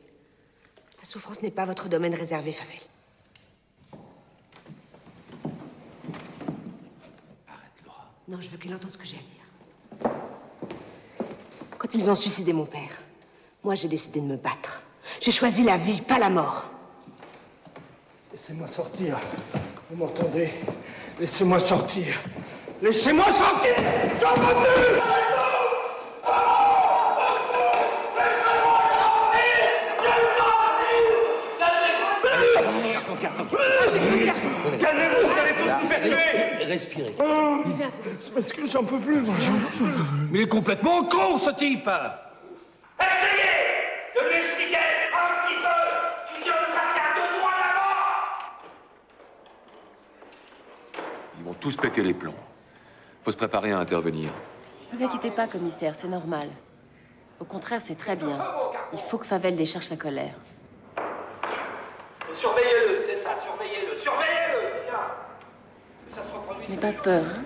La souffrance n'est pas votre domaine réservé, Favel. Arrête, Laura. Non, je veux qu'il entende ce que j'ai à dire. Quand ils ont suicidé mon père, moi j'ai décidé de me battre. J'ai choisi la vie, pas la mort. Laissez-moi sortir. Vous m'entendez? Laissez-moi sortir. Laissez-moi sortir! J'en peux plus! Calmez-vous, vous allez tous vous faire tuer! Respirez. C'est parce que j'en peux plus, moi, j'en peux plus. Mais il est complètement con, ce type! Essayez de lui expliquer un petit peu qu'il vient de passer à 2 doigts de la mort! Ils vont tous péter les plombs. Faut se préparer à intervenir. Vous inquiétez pas, commissaire, c'est normal. Au contraire, c'est très bien. Il faut que Favel décharge sa colère. Surveillez-le, c'est ça, surveillez-le, surveillez-le! Tiens! Que ça se reproduise. N'aie pas peur, hein?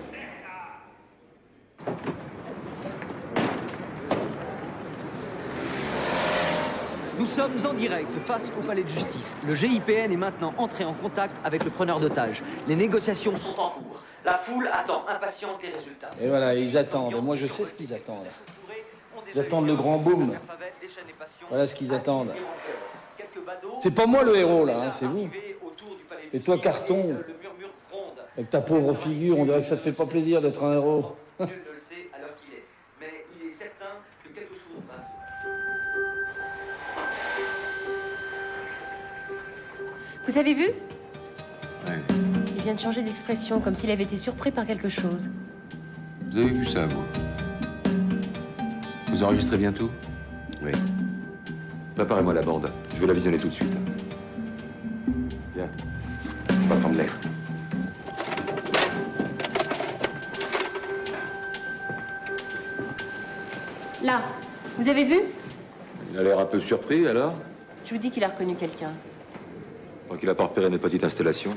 Nous sommes en direct face au palais de justice. Le GIPN est maintenant entré en contact avec le preneur d'otages. Les négociations sont en cours. La foule attend impatiente les résultats. Et voilà, ils attendent. Et moi, je sais ce qu'ils attendent. Ils attendent le grand boom. Voilà ce qu'ils attendent. C'est pas moi le héros, là, hein, c'est vous. Et toi, Carton, avec ta pauvre figure, on dirait que ça te fait pas plaisir d'être un héros. Nul ne le sait à l'heure qu'il est. Mais il est certain que quelque chose va se... Vous avez vu? Ouais. Il vient de changer d'expression, comme s'il avait été surpris par quelque chose. Vous avez vu ça, vous? Vous enregistrez bientôt? Oui. Préparez-moi la bande. Je vais la visionner tout de suite. Viens. On va prendre l'air. Là, vous avez vu? Il a l'air un peu surpris, alors? Je vous dis qu'il a reconnu quelqu'un. Je crois qu'il a pas repéré notre petite installation.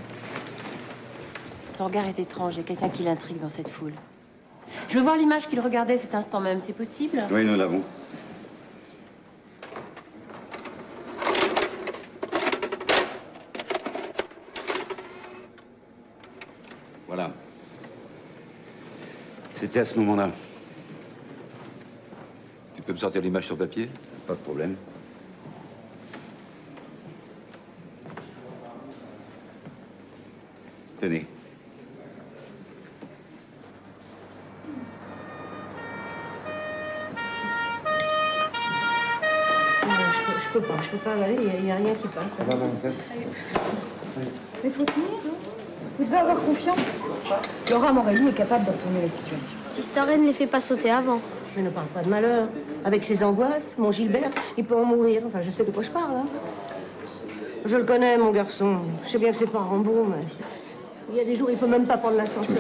Son regard est étrange, il y a quelqu'un qui l'intrigue dans cette foule. Je veux voir l'image qu'il regardait cet instant même, c'est possible? Oui, nous l'avons. Voilà. C'était à ce moment-là. Tu peux me sortir l'image sur papier? Pas de problème. Tenez. Je peux pas aller, il n'y a rien qui passe. Mais faut tenir, hein. Vous devez avoir confiance. Laura Morelli est capable de retourner la situation. Sister Anne ne les fait pas sauter avant. Mais ne parle pas de malheur. Avec ses angoisses, mon Gilbert, il peut en mourir. Enfin, je sais de quoi je parle, hein. Je le connais, mon garçon. Je sais bien que c'est pas Rambo, mais... Il y a des jours, il peut même pas prendre l'ascenseur.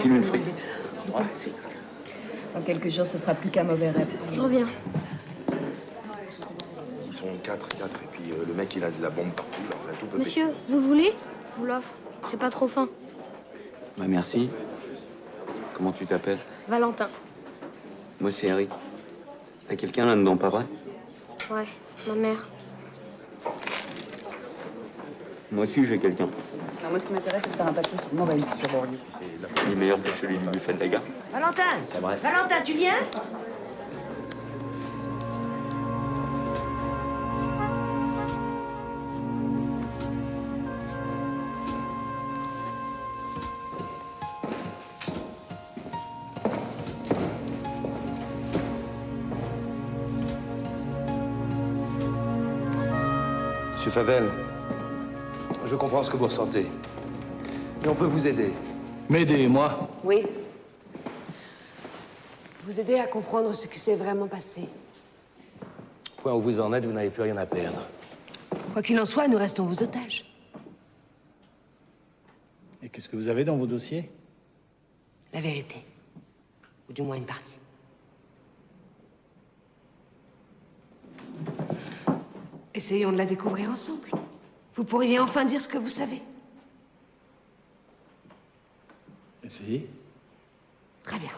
Dans quelques jours, ce sera plus qu'un mauvais rêve. Je reviens. Ils sont 4, et puis le mec, il a de la bombe partout, là, enfin, tout peut Monsieur, vous voulez? Je vous l'offre. J'ai pas trop faim. Bah, merci. Comment tu t'appelles? Valentin. Moi, c'est Eric. T'as quelqu'un là-dedans, pas vrai? Ouais, ma mère. Moi aussi, j'ai quelqu'un. Non, moi, ce qui m'intéresse, c'est de faire un papier sur Morelli, sur Borloo. Il est meilleur que celui du buffet de la gare. Valentin! C'est vrai. Valentin, tu viens? Monsieur Favel, je comprends ce que vous ressentez. Mais on peut vous aider. M'aider, moi? Oui. Vous aider à comprendre ce qui s'est vraiment passé. Au point où vous en êtes, vous n'avez plus rien à perdre. Quoi qu'il en soit, nous restons vos otages. Et qu'est-ce que vous avez dans vos dossiers? La vérité. Ou du moins une partie. Essayons de la découvrir ensemble. Vous pourriez enfin dire ce que vous savez. Essayez. Très bien.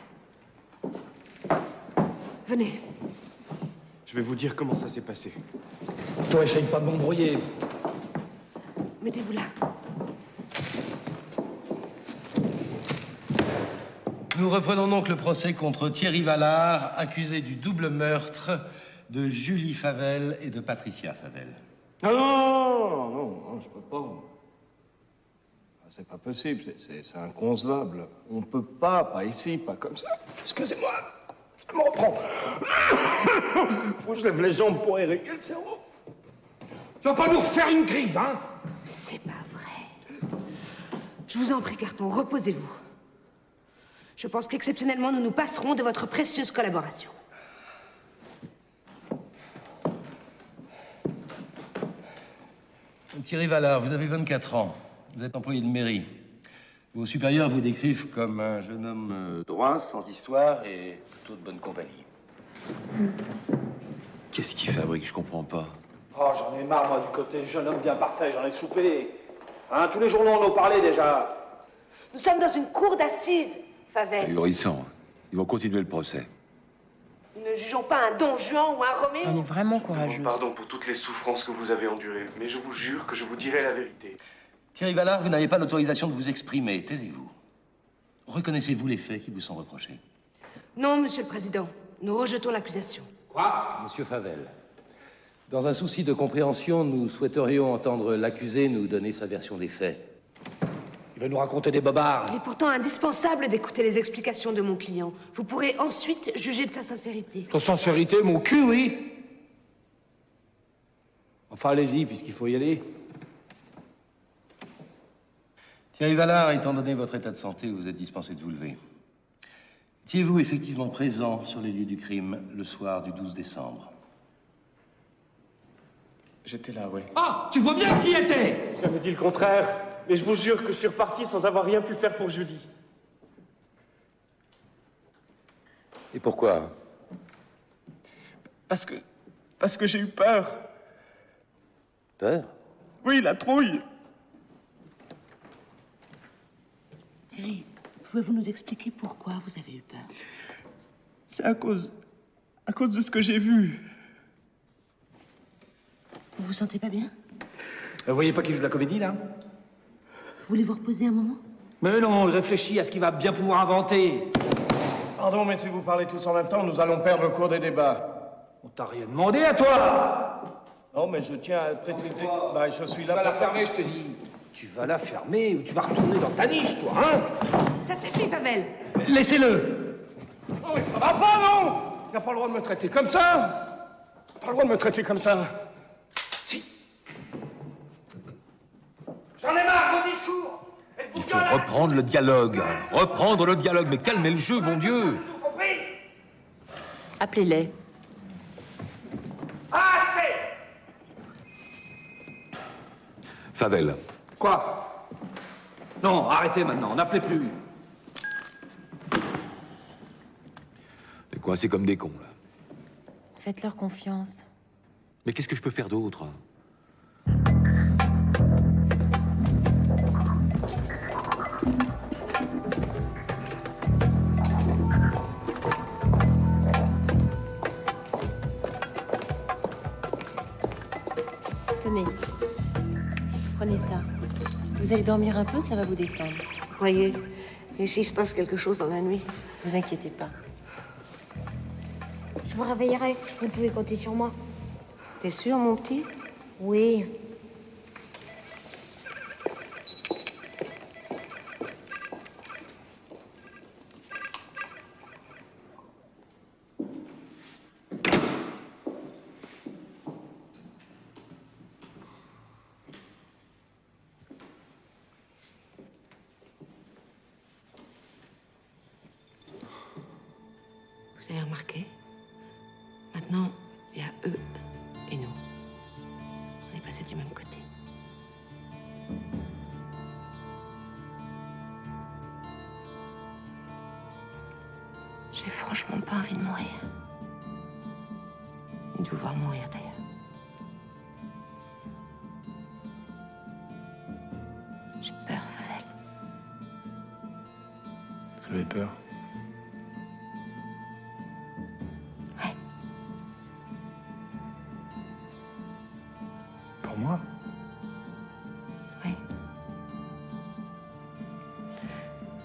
Venez. Je vais vous dire comment ça s'est passé. Toi, essaye pas de m'embrouiller. Mettez-vous là. Nous reprenons donc le procès contre Thierry Vallard, accusé du double meurtre de Julie Favel et de Patricia Favel. Ah non, je peux pas. C'est pas possible, c'est inconcevable. On peut pas ici, pas comme ça. Excusez-moi, ça me reprend. Faut que je lève les jambes pour irriguer le cerveau. Tu vas pas nous refaire une grive, hein? C'est pas vrai. Je vous en prie, Carton, reposez-vous. Je pense qu'exceptionnellement, nous nous passerons de votre précieuse collaboration. Thierry Vallard, vous avez 24 ans. Vous êtes employé de mairie. Vos supérieurs vous décrivent comme un jeune homme droit, sans histoire et plutôt de bonne compagnie. Qu'est-ce qu'il fabrique? Je comprends pas. Oh, j'en ai marre, moi, du côté jeune homme bien parfait, j'en ai soupé. Hein, tous les journaux en ont parlé, déjà. Nous sommes dans une cour d'assises, C'est Favel. ahurissant. Ils vont continuer le procès. Nous ne jugeons pas un Don Juan ou un Roméo. Elle est vraiment courageuse. Pardon pour toutes les souffrances que vous avez endurées, mais je vous jure que je vous dirai la vérité. Thierry Vallard, vous n'avez pas l'autorisation de vous exprimer. Taisez-vous. Reconnaissez-vous les faits qui vous sont reprochés? Non, Monsieur le Président. Nous rejetons l'accusation. Quoi? Monsieur Favel, dans un souci de compréhension, nous souhaiterions entendre l'accusé nous donner sa version des faits. Il va nous raconter des bobards. Il est pourtant indispensable d'écouter les explications de mon client. Vous pourrez ensuite juger de sa sincérité. Sa sincérité, mon cul, oui. Enfin, allez-y, puisqu'il faut y aller. Thierry Vallard, étant donné votre état de santé, vous êtes dispensé de vous lever. Étiez-vous effectivement présent sur les lieux du crime le soir du 12 décembre? J'étais là, oui. Ah, tu vois bien qui était? J'ai jamais dit le contraire, mais je vous jure que je suis reparti sans avoir rien pu faire pour Julie. Et pourquoi? Parce que j'ai eu peur. Peur? Oui, la trouille. Thierry, pouvez-vous nous expliquer pourquoi vous avez eu peur? C'est à cause de ce que j'ai vu. Vous vous sentez pas bien? Vous voyez pas qu'il joue de la comédie, là? Voulez-vous reposer un moment? Mais non, il réfléchit à ce qu'il va bien pouvoir inventer. Pardon, mais si vous parlez tous en même temps, nous allons perdre le cours des débats. On t'a rien demandé à toi! Non, mais je tiens à préciser. Bah, je suis là. Tu vas la fermer, je te dis. Tu vas la fermer ou tu vas retourner dans ta niche, toi, hein? Ça suffit, Favel. Laissez-le! Oh, ça va pas, non? Il n'a pas le droit de me traiter comme ça. Pas le droit de me traiter comme ça. Si. J'en ai marre, vos discours. Il faut reprendre le dialogue. Reprendre le dialogue. Mais calmez le jeu, mon Dieu. Appelez-les. Assez. Favel. Quoi? Non, arrêtez maintenant, n'appelez plus. On est coincés comme des cons, là. Faites-leur confiance. Mais qu'est-ce que je peux faire d'autre? Tenez. Prenez ça. Vous allez dormir un peu, ça va vous détendre. Voyez, et s'il se passe quelque chose dans la nuit? Vous inquiétez pas. Je vous réveillerai. Vous pouvez compter sur moi. T'es sûr, mon petit? Oui. Vous avez remarqué? Maintenant, il y a eux et nous. On est passés du même côté. J'ai franchement pas envie de mourir. Ni de vous voir mourir, d'ailleurs. J'ai peur, Favel. Vous avez peur? Ouais. Pour moi? Oui.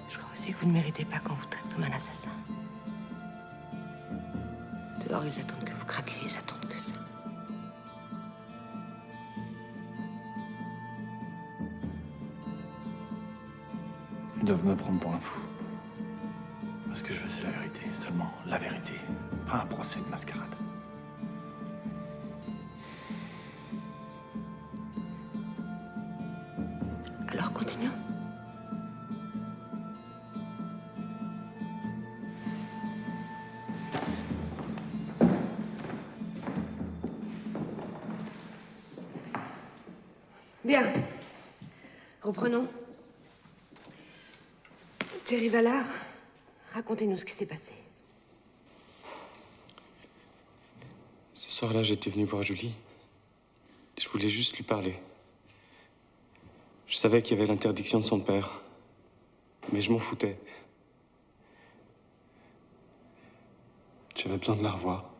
Je crois aussi que vous ne méritez pas qu'on vous traite comme un assassin. Dehors, ils attendent que vous craquiez, ils attendent que ça. Ils doivent me prendre pour un fou. Ce que je veux, c'est la vérité. Seulement la vérité. Pas un procès de mascarade. Alors, continuons. Bien. Reprenons. Thierry Vallard, racontez-nous ce qui s'est passé. Ce soir-là, j'étais venu voir Julie. Je voulais juste lui parler. Je savais qu'il y avait l'interdiction de son père, mais je m'en foutais. J'avais besoin de la revoir.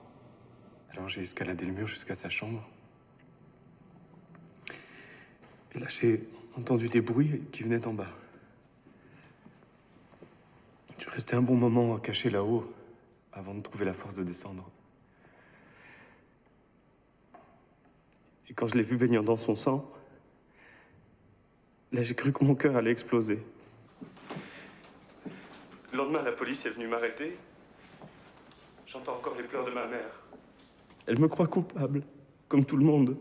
Alors j'ai escaladé le mur jusqu'à sa chambre. Et là, j'ai entendu des bruits qui venaient d'en bas. Je suis resté un bon moment caché là-haut avant de trouver la force de descendre. Et quand je l'ai vu baignant dans son sang, là, j'ai cru que mon cœur allait exploser. Le lendemain, la police est venue m'arrêter. J'entends encore les pleurs de ma mère. Elle me croit coupable, comme tout le monde.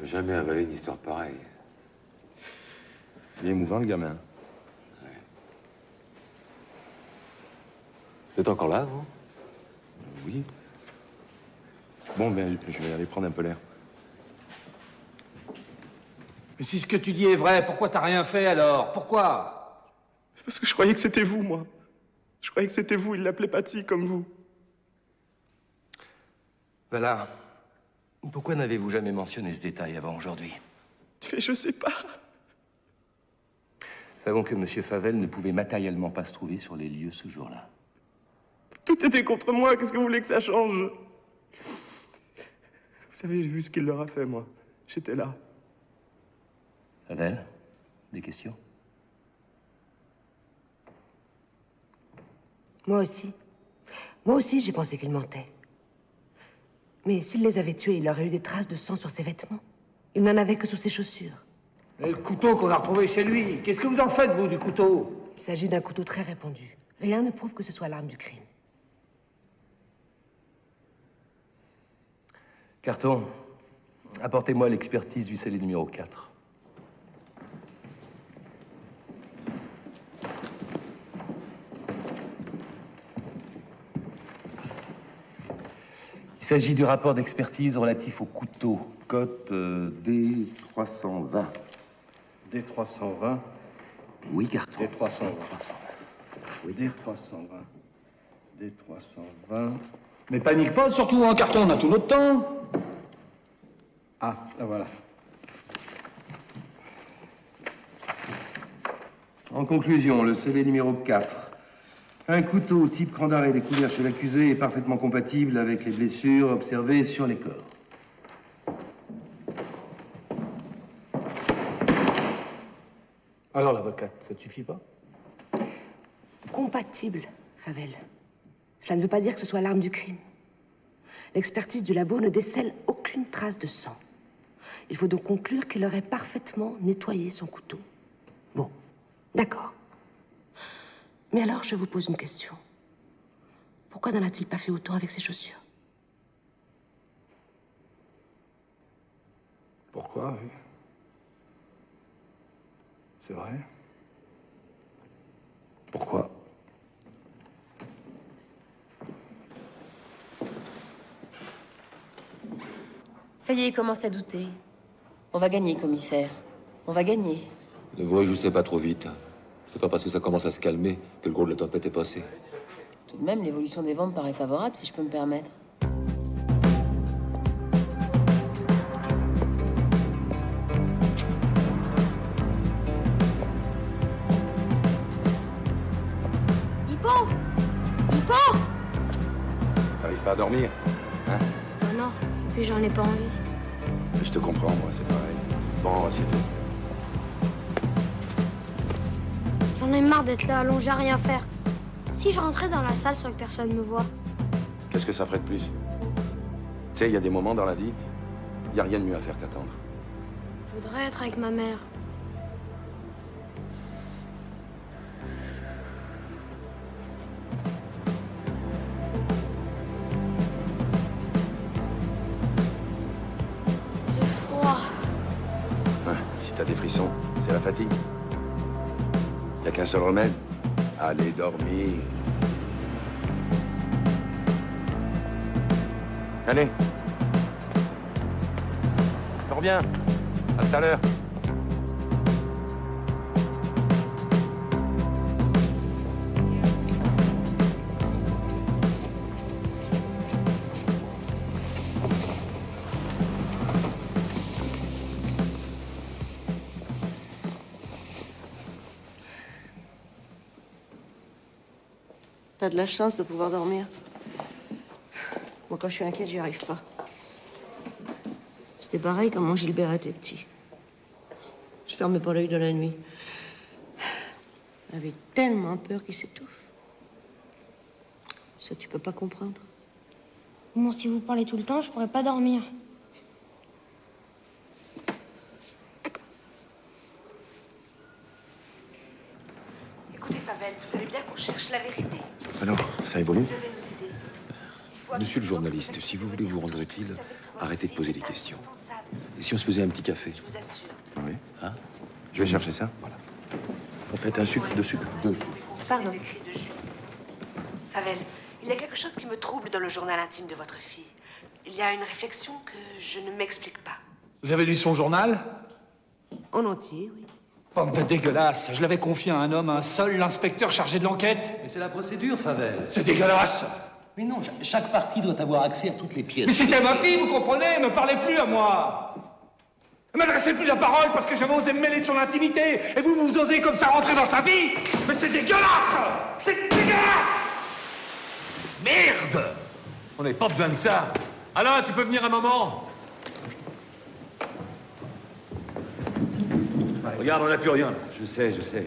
Jamais avalé une histoire pareille. Il est émouvant, le gamin. Vous êtes encore là, vous? Oui. Bon, ben, je vais aller prendre un peu l'air. Mais si ce que tu dis est vrai, pourquoi t'as rien fait alors? Pourquoi? Parce que je croyais que c'était vous, moi. Je croyais que c'était vous. Il l'appelait Patsy, comme vous. Voilà. Pourquoi n'avez-vous jamais mentionné ce détail avant aujourd'hui? Mais je sais pas. Savons que M. Favel ne pouvait matériellement pas se trouver sur les lieux ce jour-là. Tout était contre moi. Qu'est-ce que vous voulez que ça change? Vous savez, j'ai vu ce qu'il leur a fait, moi. J'étais là. Favel, des questions? Moi aussi. Moi aussi, j'ai pensé qu'il mentait. Mais s'il les avait tués, il aurait eu des traces de sang sur ses vêtements. Il n'en avait que sous ses chaussures. Et le couteau qu'on a retrouvé chez lui, qu'est-ce que vous en faites, vous, du couteau? Il s'agit d'un couteau très répandu. Rien ne prouve que ce soit l'arme du crime. Carton, apportez-moi l'expertise du scellé numéro 4. Il s'agit du rapport d'expertise relatif au couteau. Cote D320. D320? Oui, Carton. D320. Oui, D320. D320. Mais panique pas, surtout en Carton, on a tout notre temps. Ah, là voilà. En conclusion, le scellé numéro 4. Un couteau type cran d'arrêt découvert chez l'accusé est parfaitement compatible avec les blessures observées sur les corps. Alors, l'avocate, ça te suffit pas? Compatible, Favel. Cela ne veut pas dire que ce soit l'arme du crime. L'expertise du labo ne décèle aucune trace de sang. Il faut donc conclure qu'il aurait parfaitement nettoyé son couteau. Bon, d'accord. Mais alors, je vous pose une question. Pourquoi n'en a-t-il pas fait autant avec ses chaussures? Pourquoi, oui. C'est vrai. Pourquoi? Ça y est, il commence à douter. On va gagner, commissaire. On va gagner. Ne vous réjouissez pas trop vite. C'est pas parce que ça commence à se calmer que le gros de la tempête est passé. Tout de même, l'évolution des vents me paraît favorable, si je peux me permettre. Hippo! Hippo! T'arrives pas à dormir, hein? Ah non, et puis j'en ai pas envie. Je te comprends, moi, c'est pareil. Bon, assieds-toi. J'en ai marre d'être là allongé à rien faire. Si je rentrais dans la salle sans que personne me voie. Qu'est-ce que ça ferait de plus? Tu sais, il y a des moments dans la vie, il n'y a rien de mieux à faire qu'attendre. Je voudrais être avec ma mère. J'ai froid. Ouais, si t'as des frissons, c'est la fatigue. Il n'y a qu'un seul remède. Allez dormir. Allez. Dors bien. À tout à l'heure. T'as de la chance de pouvoir dormir. Moi, quand je suis inquiète, j'y arrive pas. C'était pareil quand mon Gilbert était petit. Je fermais pas l'œil de la nuit. J'avais tellement peur qu'il s'étouffe. Ça, tu peux pas comprendre. Bon, si vous parlez tout le temps, je pourrais pas dormir. Écoutez, Favel, vous savez bien qu'on cherche la vérité. Alors, ça évolue? Vous devez nous aider. Monsieur le journaliste, si vous voulez vous rendre utile, arrêtez de poser des questions. Et si on se faisait un petit café? Je vous assure. Oui. Hein? Je vais chercher ça. Voilà. En fait, un sucre, deux sucres. Deux sucres. Pardon. Favel, il y a quelque chose qui me trouble dans le journal intime de votre fille. Il y a une réflexion que je ne m'explique pas. Vous avez lu son journal? En entier, oui. Bande de dégueulasse. Je l'avais confié à un homme, un seul, l'inspecteur chargé de l'enquête. Mais c'est la procédure, Favel. C'est dégueulasse. Mais non, chaque partie doit avoir accès à toutes les pièces. Mais c'était ma fille, vous comprenez? Ne me parlez plus à moi. Ne m'adressez plus la parole parce que j'avais osé me mêler de son intimité. Et vous osez comme ça rentrer dans sa vie. Mais c'est dégueulasse. C'est dégueulasse. Merde! On n'avait pas besoin de ça. Alain, tu peux venir un moment? Regarde, on n'a plus rien. Je sais, je sais.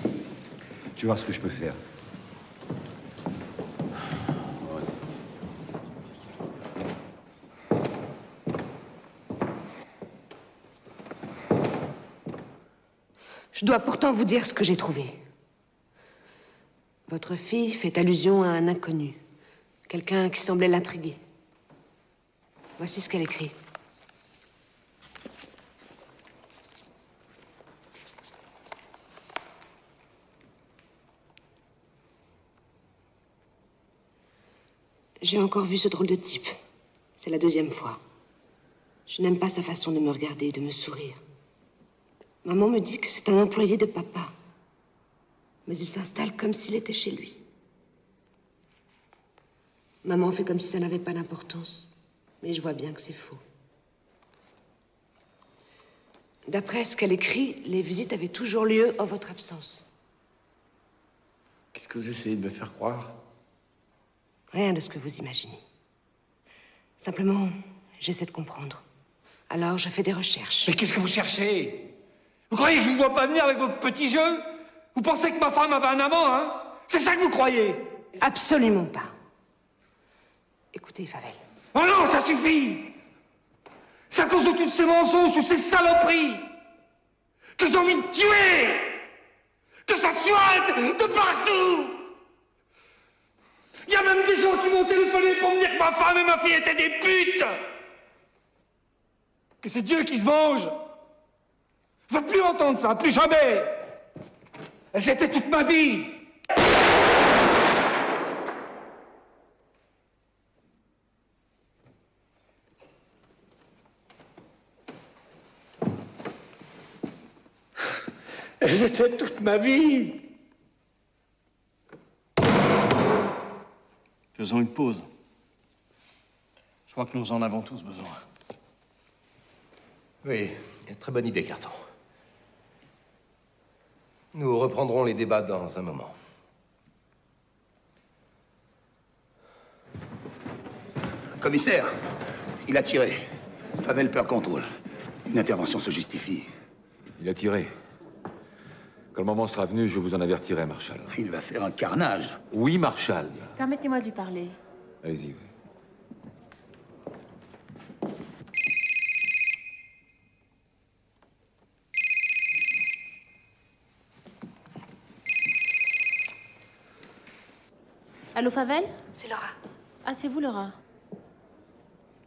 Je vais voir ce que je peux faire. Je dois pourtant vous dire ce que j'ai trouvé. Votre fille fait allusion à un inconnu. Quelqu'un qui semblait l'intriguer. Voici ce qu'elle écrit. J'ai encore vu ce drôle de type. C'est la deuxième fois. Je n'aime pas sa façon de me regarder et de me sourire. Maman me dit que c'est un employé de papa. Mais il s'installe comme s'il était chez lui. Maman fait comme si ça n'avait pas d'importance. Mais je vois bien que c'est faux. D'après ce qu'elle écrit, les visites avaient toujours lieu en votre absence. Qu'est-ce que vous essayez de me faire croire? Rien de ce que vous imaginez. Simplement, j'essaie de comprendre. Alors, je fais des recherches. Mais qu'est-ce que vous cherchez? Vous croyez que je vous vois pas venir avec votre petit jeu? Vous pensez que ma femme avait un amant, hein? C'est ça que vous croyez? Absolument pas. Écoutez, Favel. Oh non, ça suffit! C'est à cause de tous ces mensonges, toutes ces saloperies, que j'ai envie de tuer! Que ça sointe de partout! Il y a même des gens qui m'ont téléphoné pour me dire que ma femme et ma fille étaient des putes! Que c'est Dieu qui se venge! Je veux plus entendre ça, plus jamais! Elles étaient toute ma vie! C'était toute ma vie. Faisons une pause. Je crois que nous en avons tous besoin. Oui, une très bonne idée, Carton. Nous reprendrons les débats dans un moment. Commissaire, il a tiré. Favel perd contrôle. Une intervention se justifie. Il a tiré. Quand le moment sera venu, je vous en avertirai, Marshal. Il va faire un carnage. Oui, Marshal. Permettez-moi de lui parler. Allez-y, oui. Allô, Favel? C'est Laura. Ah, c'est vous, Laura.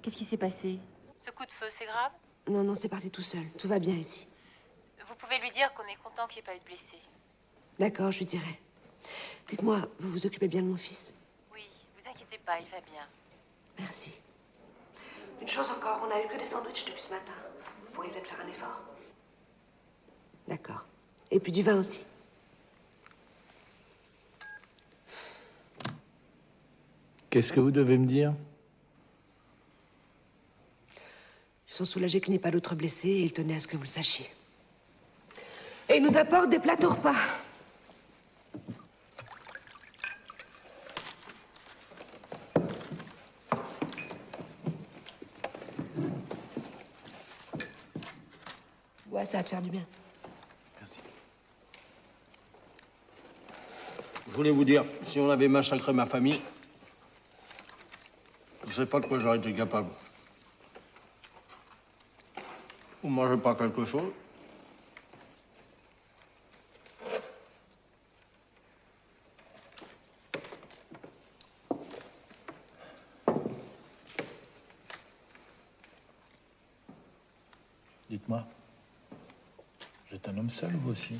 Qu'est-ce qui s'est passé? Ce coup de feu, c'est grave? Non, non, c'est parti tout seul. Tout va bien ici. Vous pouvez lui dire qu'on est content qu'il n'y ait pas eu de blessés. D'accord, je lui dirai. Dites-moi, vous vous occupez bien de mon fils? Oui, vous inquiétez pas, il va bien. Merci. Une chose encore, on n'a eu que des sandwichs depuis ce matin. Vous pourriez peut-être faire un effort? D'accord. Et puis du vin aussi. Qu'est-ce que vous devez me dire? Ils sont soulagés qu'il n'y ait pas d'autres blessés et ils tenaient à ce que vous le sachiez. Et ils nous apportent des plateaux repas. Ouais, ça va te faire du bien. Merci. Je voulais vous dire, si on avait massacré ma famille, je sais pas de quoi j'aurais été capable. Vous mangez pas quelque chose? Dites-moi, vous êtes un homme seul, vous aussi?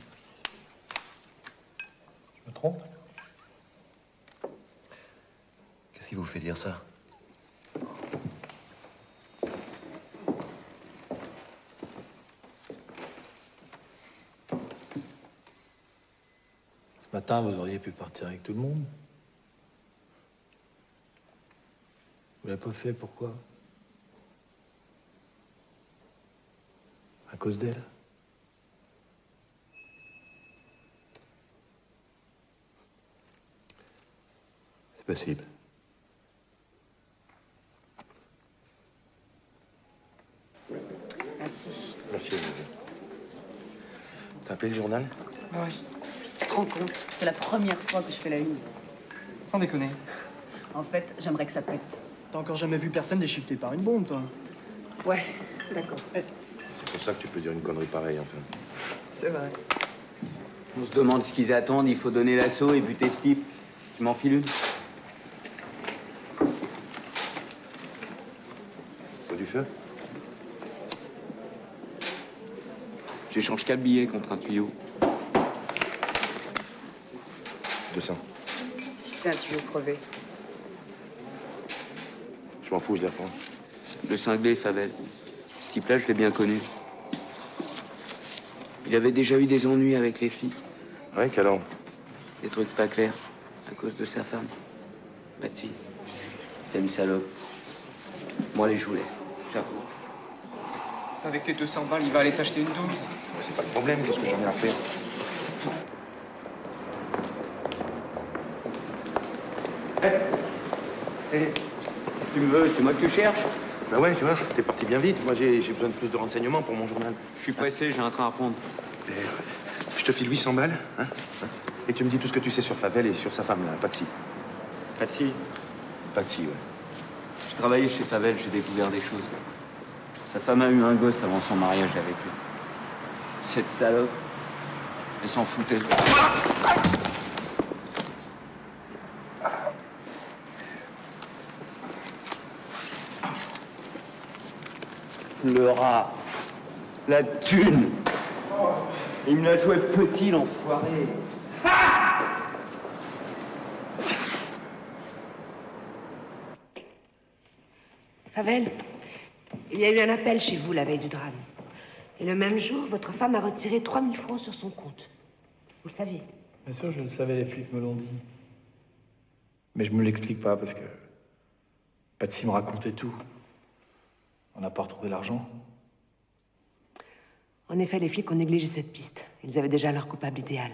Je me trompe? Qu'est-ce qui vous fait dire ça? Ce matin, vous auriez pu partir avec tout le monde. Vous l'avez pas fait, pourquoi? À cause d'elle? C'est possible. Merci. Merci, Olivier. T'as appelé le journal? Ouais. Tu te rends compte? C'est la première fois que je fais la une. Sans déconner. En fait, j'aimerais que ça pète. T'as encore jamais vu personne déchiqueté par une bombe, toi? Ouais, d'accord. C'est pour ça que tu peux dire une connerie pareille, enfin. C'est vrai. On se demande ce qu'ils attendent, il faut donner l'assaut et buter ce type. Tu m'en files une? Faut du feu? J'échange 4 billets contre un tuyau. 200. Si c'est un tuyau crevé. Je m'en fous, je les reprends. Le cinglé, Favel. Ce type-là, je l'ai bien connu. Il avait déjà eu des ennuis avec les filles. Ouais, qu'alors? Des trucs pas clairs, à cause de sa femme. Patsy. C'est une salope. Moi, les je vous laisse. Ciao. Avec tes 200 balles, il va aller s'acheter une 12. C'est pas le problème, qu'est-ce que j'en ai à faire? Tu me veux, c'est moi que tu cherches? Bah ouais, tu vois, t'es parti bien vite. Moi, j'ai besoin de plus de renseignements pour mon journal. Je suis pressé, j'ai un train à prendre. Je te file 800 balles, hein? Et tu me dis tout ce que tu sais sur Favel et sur sa femme, là, Patsy. Patsy? Patsy, ouais. Je travaillais chez Favel, j'ai découvert des choses. Sa femme a eu un gosse avant son mariage avec lui. Cette salope, elle s'en foutait. Le rat. La thune. Il me l'a joué petit, l'enfoiré. Favel, il y a eu un appel chez vous la veille du drame. Et le même jour, votre femme a retiré 3000 francs sur son compte. Vous le saviez? Bien sûr, je le savais, les flics me l'ont dit. Mais je me l'explique pas parce que Patsy me racontait tout. On n'a pas retrouvé l'argent. En effet, les flics ont négligé cette piste. Ils avaient déjà leur coupable idéal.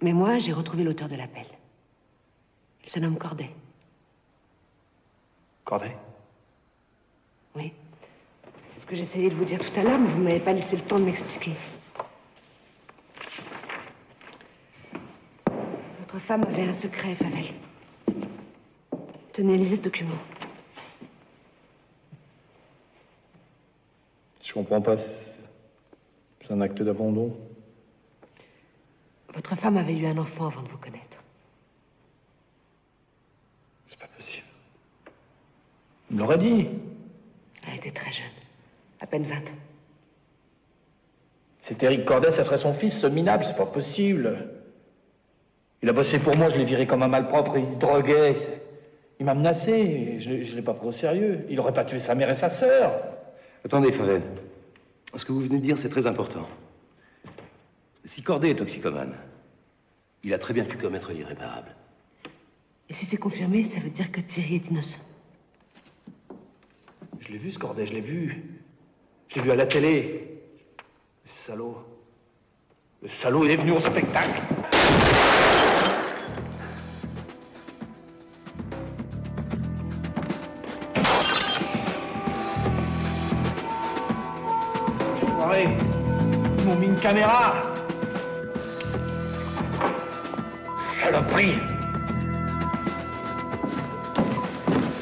Mais moi, j'ai retrouvé l'auteur de l'appel. Il se nomme Corday. Corday? Oui. C'est ce que j'essayais de vous dire tout à l'heure, mais vous m'avez pas laissé le temps de m'expliquer. Votre femme avait un secret, Favel. Tenez, lisez ce document. Je comprends pas. C'est un acte d'abandon. Votre femme avait eu un enfant avant de vous connaître. C'est pas possible. Il me l'aurait dit. Elle était très jeune. À peine 20 ans. C'est Eric Corday, ça serait son fils, ce minable, c'est pas possible. Il a bossé pour moi, je l'ai viré comme un malpropre, il se droguait. Il m'a menacé, je l'ai pas pris au sérieux. Il aurait pas tué sa mère et sa sœur. Attendez, Favel. Ce que vous venez de dire, c'est très important. Si Corday est toxicomane, il a très bien pu commettre l'irréparable. Et si c'est confirmé, ça veut dire que Thierry est innocent. Je l'ai vu, ce Corday, je l'ai vu. Je l'ai vu à la télé. Le salaud. Le salaud, il est venu au spectacle. Enfoiré. Ils m'ont mis une caméra. Saloperie.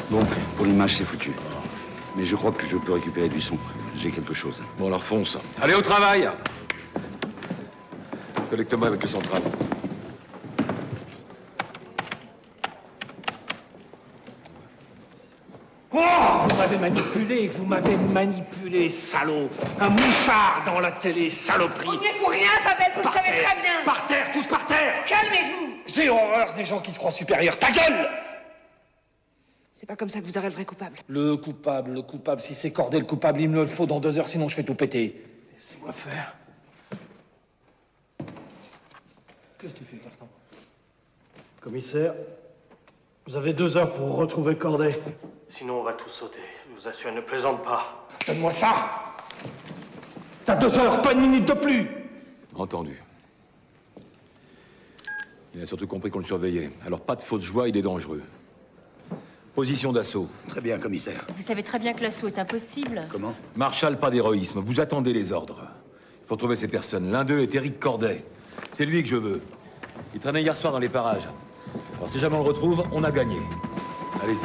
Bon, pour l'image, c'est foutu. Mais je crois que je peux récupérer du son. J'ai quelque chose. Bon, alors fonce. Allez au travail. Collecte-moi avec le central. Oh, vous m'avez manipulé, salaud. Un mouchard dans la télé, saloperie. On n'y est pour rien, Favel, vous le savez très bien. Par terre, tous par terre. Calmez-vous. J'ai horreur des gens qui se croient supérieurs. Ta gueule! C'est pas comme ça que vous aurez le vrai coupable. Le coupable, si c'est Corday le coupable, il me le faut dans 2 heures, sinon je fais tout péter. Laissez-moi faire. Qu'est-ce que tu fais, Carton? Commissaire, vous avez 2 heures pour retrouver Corday. Sinon, on va tous sauter. Je vous assure, ne plaisante pas. Donne-moi ça. T'as 2 heures, pas une minute de plus. Entendu. Il a surtout compris qu'on le surveillait. Alors pas de fausse joie, il est dangereux. Position d'assaut. Très bien, commissaire. Vous savez très bien que l'assaut est impossible. Comment? Marshal, pas d'héroïsme. Vous attendez les ordres. Il faut trouver ces personnes. L'un d'eux est Eric Corday. C'est lui que je veux. Il traînait hier soir dans les parages. Alors si jamais on le retrouve, on a gagné. Allez-y.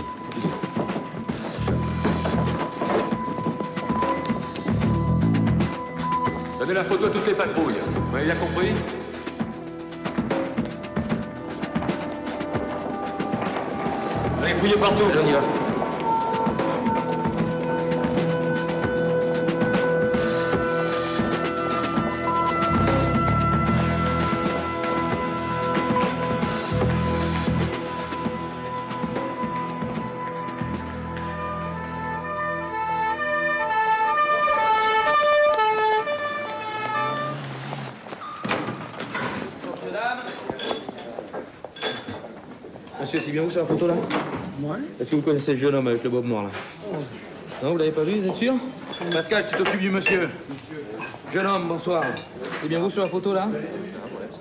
Donnez la photo à toutes les patrouilles. Vous avez bien compris? Allez, fouillez partout. On y va. Monsieur, c'est bien vous sur la photo là? Ouais. Est-ce que vous connaissez le jeune homme avec le bob noir là? Non, vous l'avez pas vu, vous êtes sûr? Pascal, tu t'occupes du monsieur. Jeune homme, bonsoir. C'est bien vous sur la photo là?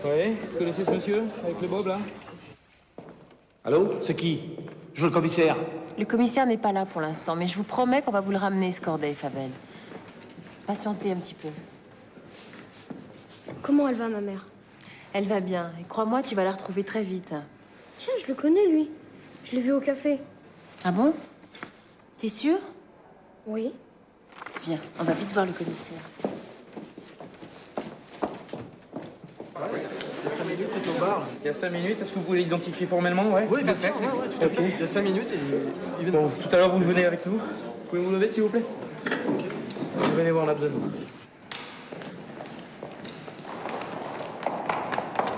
Oui. Vous connaissez ce monsieur avec le bob là? Allô? C'est qui? Je veux le commissaire. Le commissaire n'est pas là pour l'instant, mais je vous promets qu'on va vous le ramener, ce Corday, Favel. Patientez un petit peu. Comment elle va, ma mère? Elle va bien. Et crois-moi, tu vas la retrouver très vite. Tiens, je le connais, lui. Je l'ai vu au café. Ah bon? T'es sûr? Oui. Bien, on va vite voir le commissaire. Il y a 5 minutes, c'est au bar. Il y a 5 minutes, est-ce que vous voulez l'identifier formellement? Ouais. Oui, bien sûr. Ok. Il y a 5 minutes et... Bon, tout à l'heure, vous venez avec nous. Vous pouvez vous lever, s'il vous plaît? Ok. Venez voir, on a besoin de vous.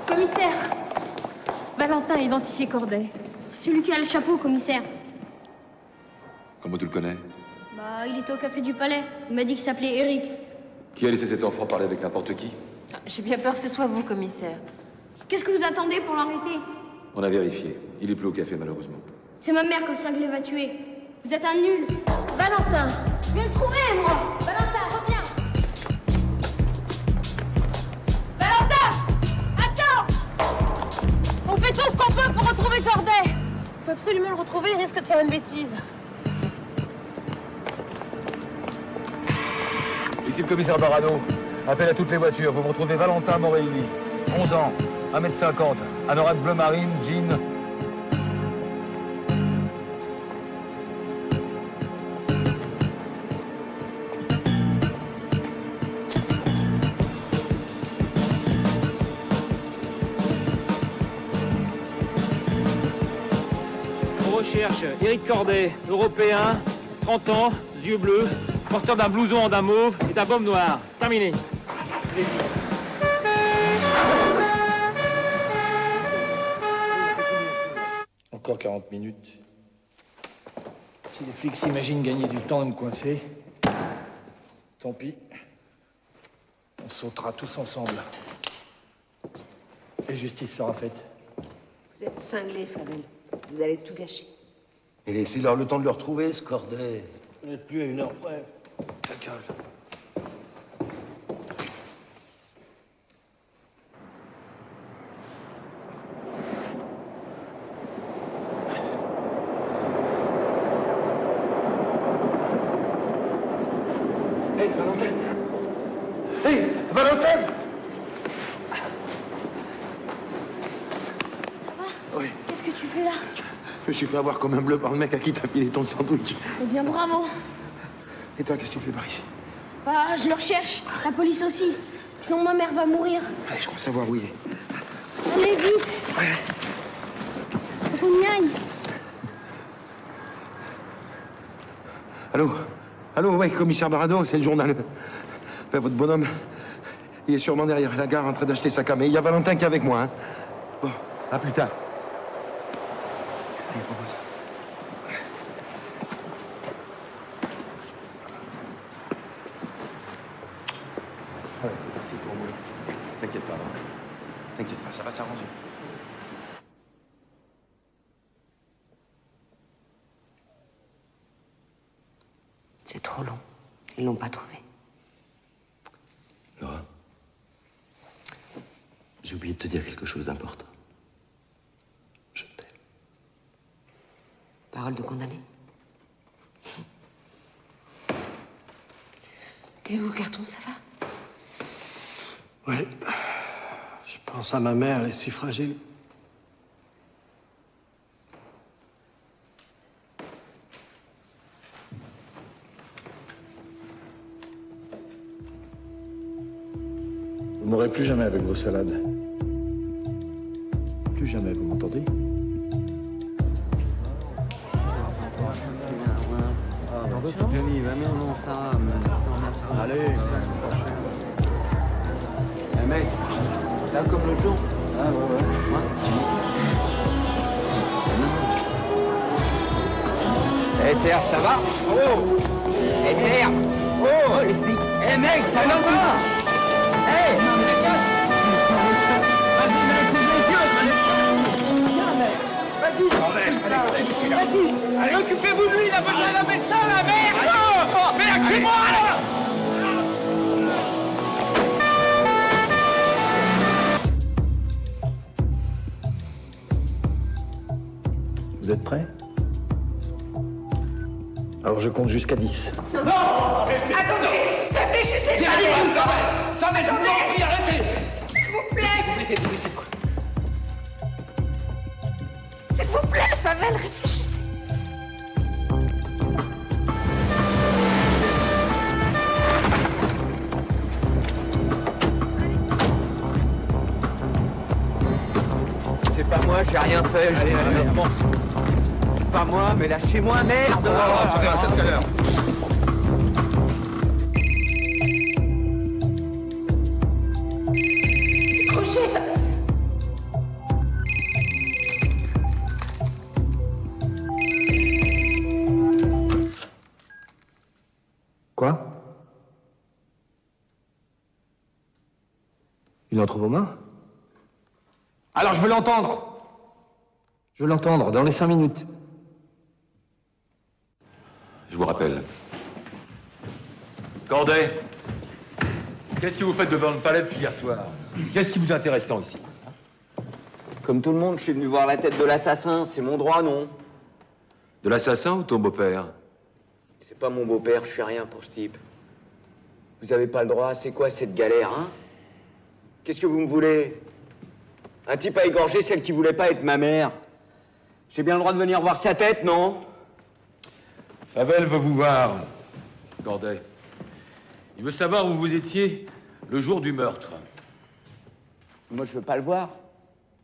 Commissaire! Valentin a identifié Corday. C'est celui qui a le chapeau, commissaire. Comment tu le connais? Bah, il était au café du Palais. Il m'a dit qu'il s'appelait Eric. Qui a laissé cet enfant parler avec n'importe qui? J'ai bien peur que ce soit vous, commissaire. Qu'est-ce que vous attendez pour l'arrêter? On a vérifié. Il est plus au café, malheureusement. C'est ma mère que le cinglé va tuer. Vous êtes un nul. Valentin, je vais le trouver, moi. Valentin, reviens. Valentin! Attends! On fait tout ce qu'on peut pour retrouver Corday. Il faut absolument le retrouver, il risque de faire une bêtise. Ici le commissaire Barano. Appel à toutes les voitures. Vous me retrouvez Valentin Morelli. 11 ans, 1m50, anorak bleu marine, jean. On recherche Éric Corday, européen, 30 ans, yeux bleus, porteur d'un blouson d'un mauve et d'un baume noir. Terminé. Encore 40 minutes. Si les flics s'imaginent gagner du temps et me coincer, tant pis. On sautera tous ensemble. Et justice sera faite. Vous êtes cinglé, Favel. Vous allez tout gâcher. Et laissez-leur le temps de le retrouver, ce Corday. Vous n'êtes plus à 1 heure près. Ta gueule. Hé, Valentin! Hé, Valentin! Ça va? Oui. Qu'est-ce que tu fais là? Je me suis fait avoir comme un bleu par le mec à qui t'as filé ton sandwich. Eh bien, bravo. Et toi, qu'est-ce que tu fais par ici? Bah, je le recherche. La police aussi. Sinon, ma mère va mourir. Allez, je crois savoir où il est. Allez, vite. Faut qu'on y aille. Allô? Allô, ouais, commissaire Barado, c'est le journal. Ben, votre bonhomme, il est sûrement derrière la gare en train d'acheter sa cam. Et il y a Valentin qui est avec moi, hein. Bon, à plus tard. Allez, prends-moi ça. Ouais, c'est pour moi. T'inquiète pas, Valentin. T'inquiète pas, ça va s'arranger. C'est trop long. Ils l'ont pas trouvé. Laura, j'ai oublié de te dire quelque chose d'important. Je t'aime. Parole de condamné. Et vous, Carton, ça va? Ouais. Je pense à ma mère, elle est si fragile. Vous m'aurez plus jamais avec vos salades. Plus jamais, vous m'entendez? Allez. Eh mec, là comme l'autre jour. Ah ouais. Eh Serge, ça va? Oh! Eh Serge! Oh! Les flics! Eh mec, ça va pas? Eh! Vas-y! Allez, occupez-vous de lui, il a besoin d'un médecin, la merde! Mais lâchez-moi, là! Vous êtes prêts? Alors je compte jusqu'à 10. Non! Attendez! Réfléchissez! C'est ridicule, Favel! Je vous en prie, arrêtez! S'il vous plaît! Laissez quoi? S'il vous plaît, Favel, réfléchissez. C'est pas moi, j'ai rien fait. Allez, avance. C'est pas moi, mais lâchez-moi, merde! Ça verra ça tout à l'heure. Crochet! Quoi? Il est entre vos mains? Alors je veux l'entendre. Je veux l'entendre dans les 5 minutes. Je vous rappelle. Corday, qu'est-ce que vous faites devant le palais depuis hier soir? Qu'est-ce qui vous intéresse tant ici? Comme tout le monde, je suis venu voir la tête de l'assassin. C'est mon droit, non? De l'assassin ou ton beau-père? C'est pas mon beau-père, je suis rien pour ce type. Vous avez pas le droit, c'est quoi cette galère, hein? Qu'est-ce que vous me voulez? Un type a égorgé celle qui voulait pas être ma mère. J'ai bien le droit de venir voir sa tête, non? Favel veut vous voir, Corday. Il veut savoir où vous étiez le jour du meurtre. Moi, je veux pas le voir.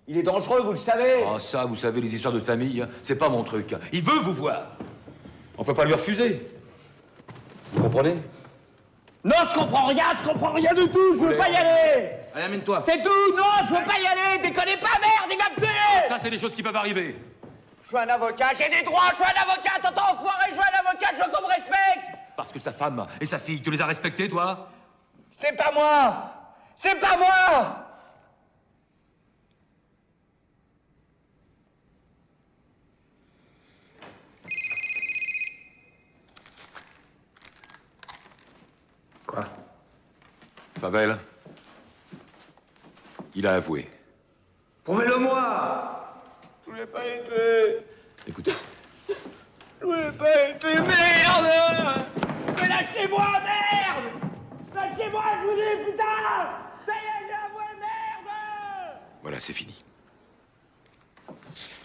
Il est dangereux, vous le savez. Ah, ça, vous savez, les histoires de famille, c'est pas mon truc. Il veut vous voir. On peut pas lui refuser. Vous comprenez? Non, je comprends rien du tout, je veux pas y aller. Allez, amène-toi. C'est tout, non, je veux pas y aller, déconnez pas, merde, il va me tuer. Ça, c'est des choses qui peuvent arriver. Je suis un avocat, j'ai des droits, je suis un avocat, t'entends, enfoiré, je suis un avocat, je veux qu'on me respecte. Parce que sa femme et sa fille, tu les as respectées, toi? C'est pas moi. C'est pas moi. Quoi? Favel, il a avoué. Prouvez-le-moi. Je voulais pas être tué. Écoutez. Je voulais pas être tué, merde. Mais lâchez-moi, merde. Lâchez-moi, je vous dis, putain. Ça y est, j'ai avoué, merde. Voilà, c'est fini.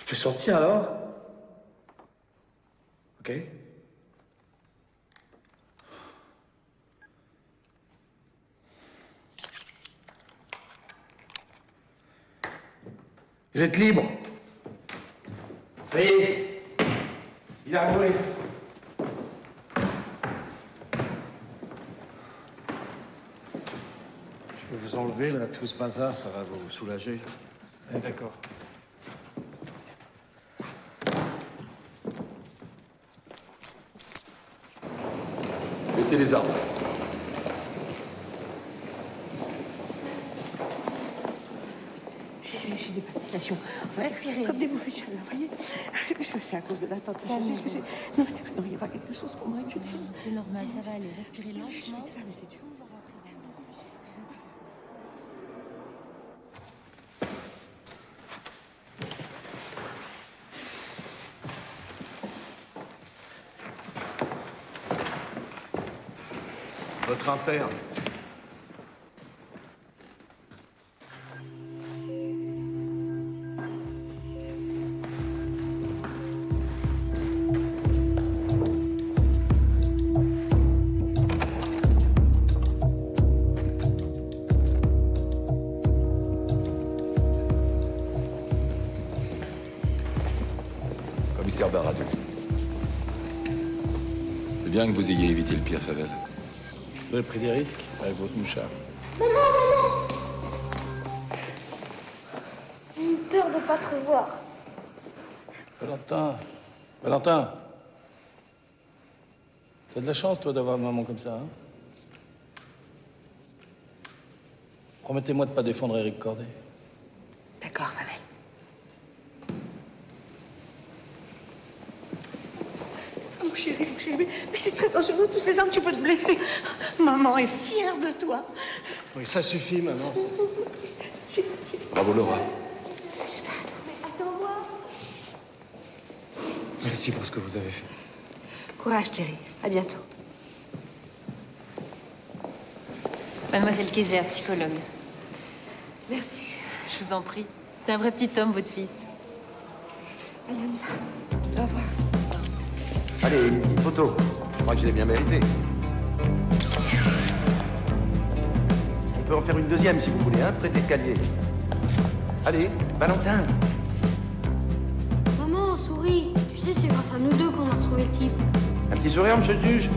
Je peux sortir alors? Ok. Vous êtes libre. Ça y est. Il a avoué. Je peux vous enlever là, tout ce bazar, ça va vous soulager. Ouais, d'accord. Laissez les armes. J'ai des palpitations. Respirez. Comme des bouffées de chaleur, vous voyez? C'est à cause de l'attente. Non, il n'y a pas quelque chose pour moi. C'est normal, ça va aller. Respirez lentement. Ça, mais c'est dur. Votre impère. Commissaire Barado. C'est bien que vous ayez évité le pire, Favel. Vous avez pris des risques avec votre mouchard. Maman, maman! J'ai eu peur de pas te revoir. Valentin. T'as de la chance, toi, d'avoir une maman comme ça, hein? Promettez-moi de pas défendre Éric Corday. D'accord, Favel. Mon chéri, mais c'est très dangereux, tous ces armes, tu peux te blesser. Maman est fière de toi. Oui, ça suffit, maman. Bravo, Laura. Attends-moi. Merci pour ce que vous avez fait. Courage, Thierry. À bientôt. Mademoiselle Kayser, psychologue. Merci. Je vous en prie. C'est un vrai petit homme, votre fils. Allez, on y va. Au revoir. Allez, une petite photo. Je crois que je l'ai bien mérité. On peut en faire une deuxième si vous voulez, hein, près de l'escalier. Allez, Valentin. Maman, souris. Tu sais, c'est grâce à nous deux qu'on a retrouvé le type. Un petit sourire, monsieur le juge.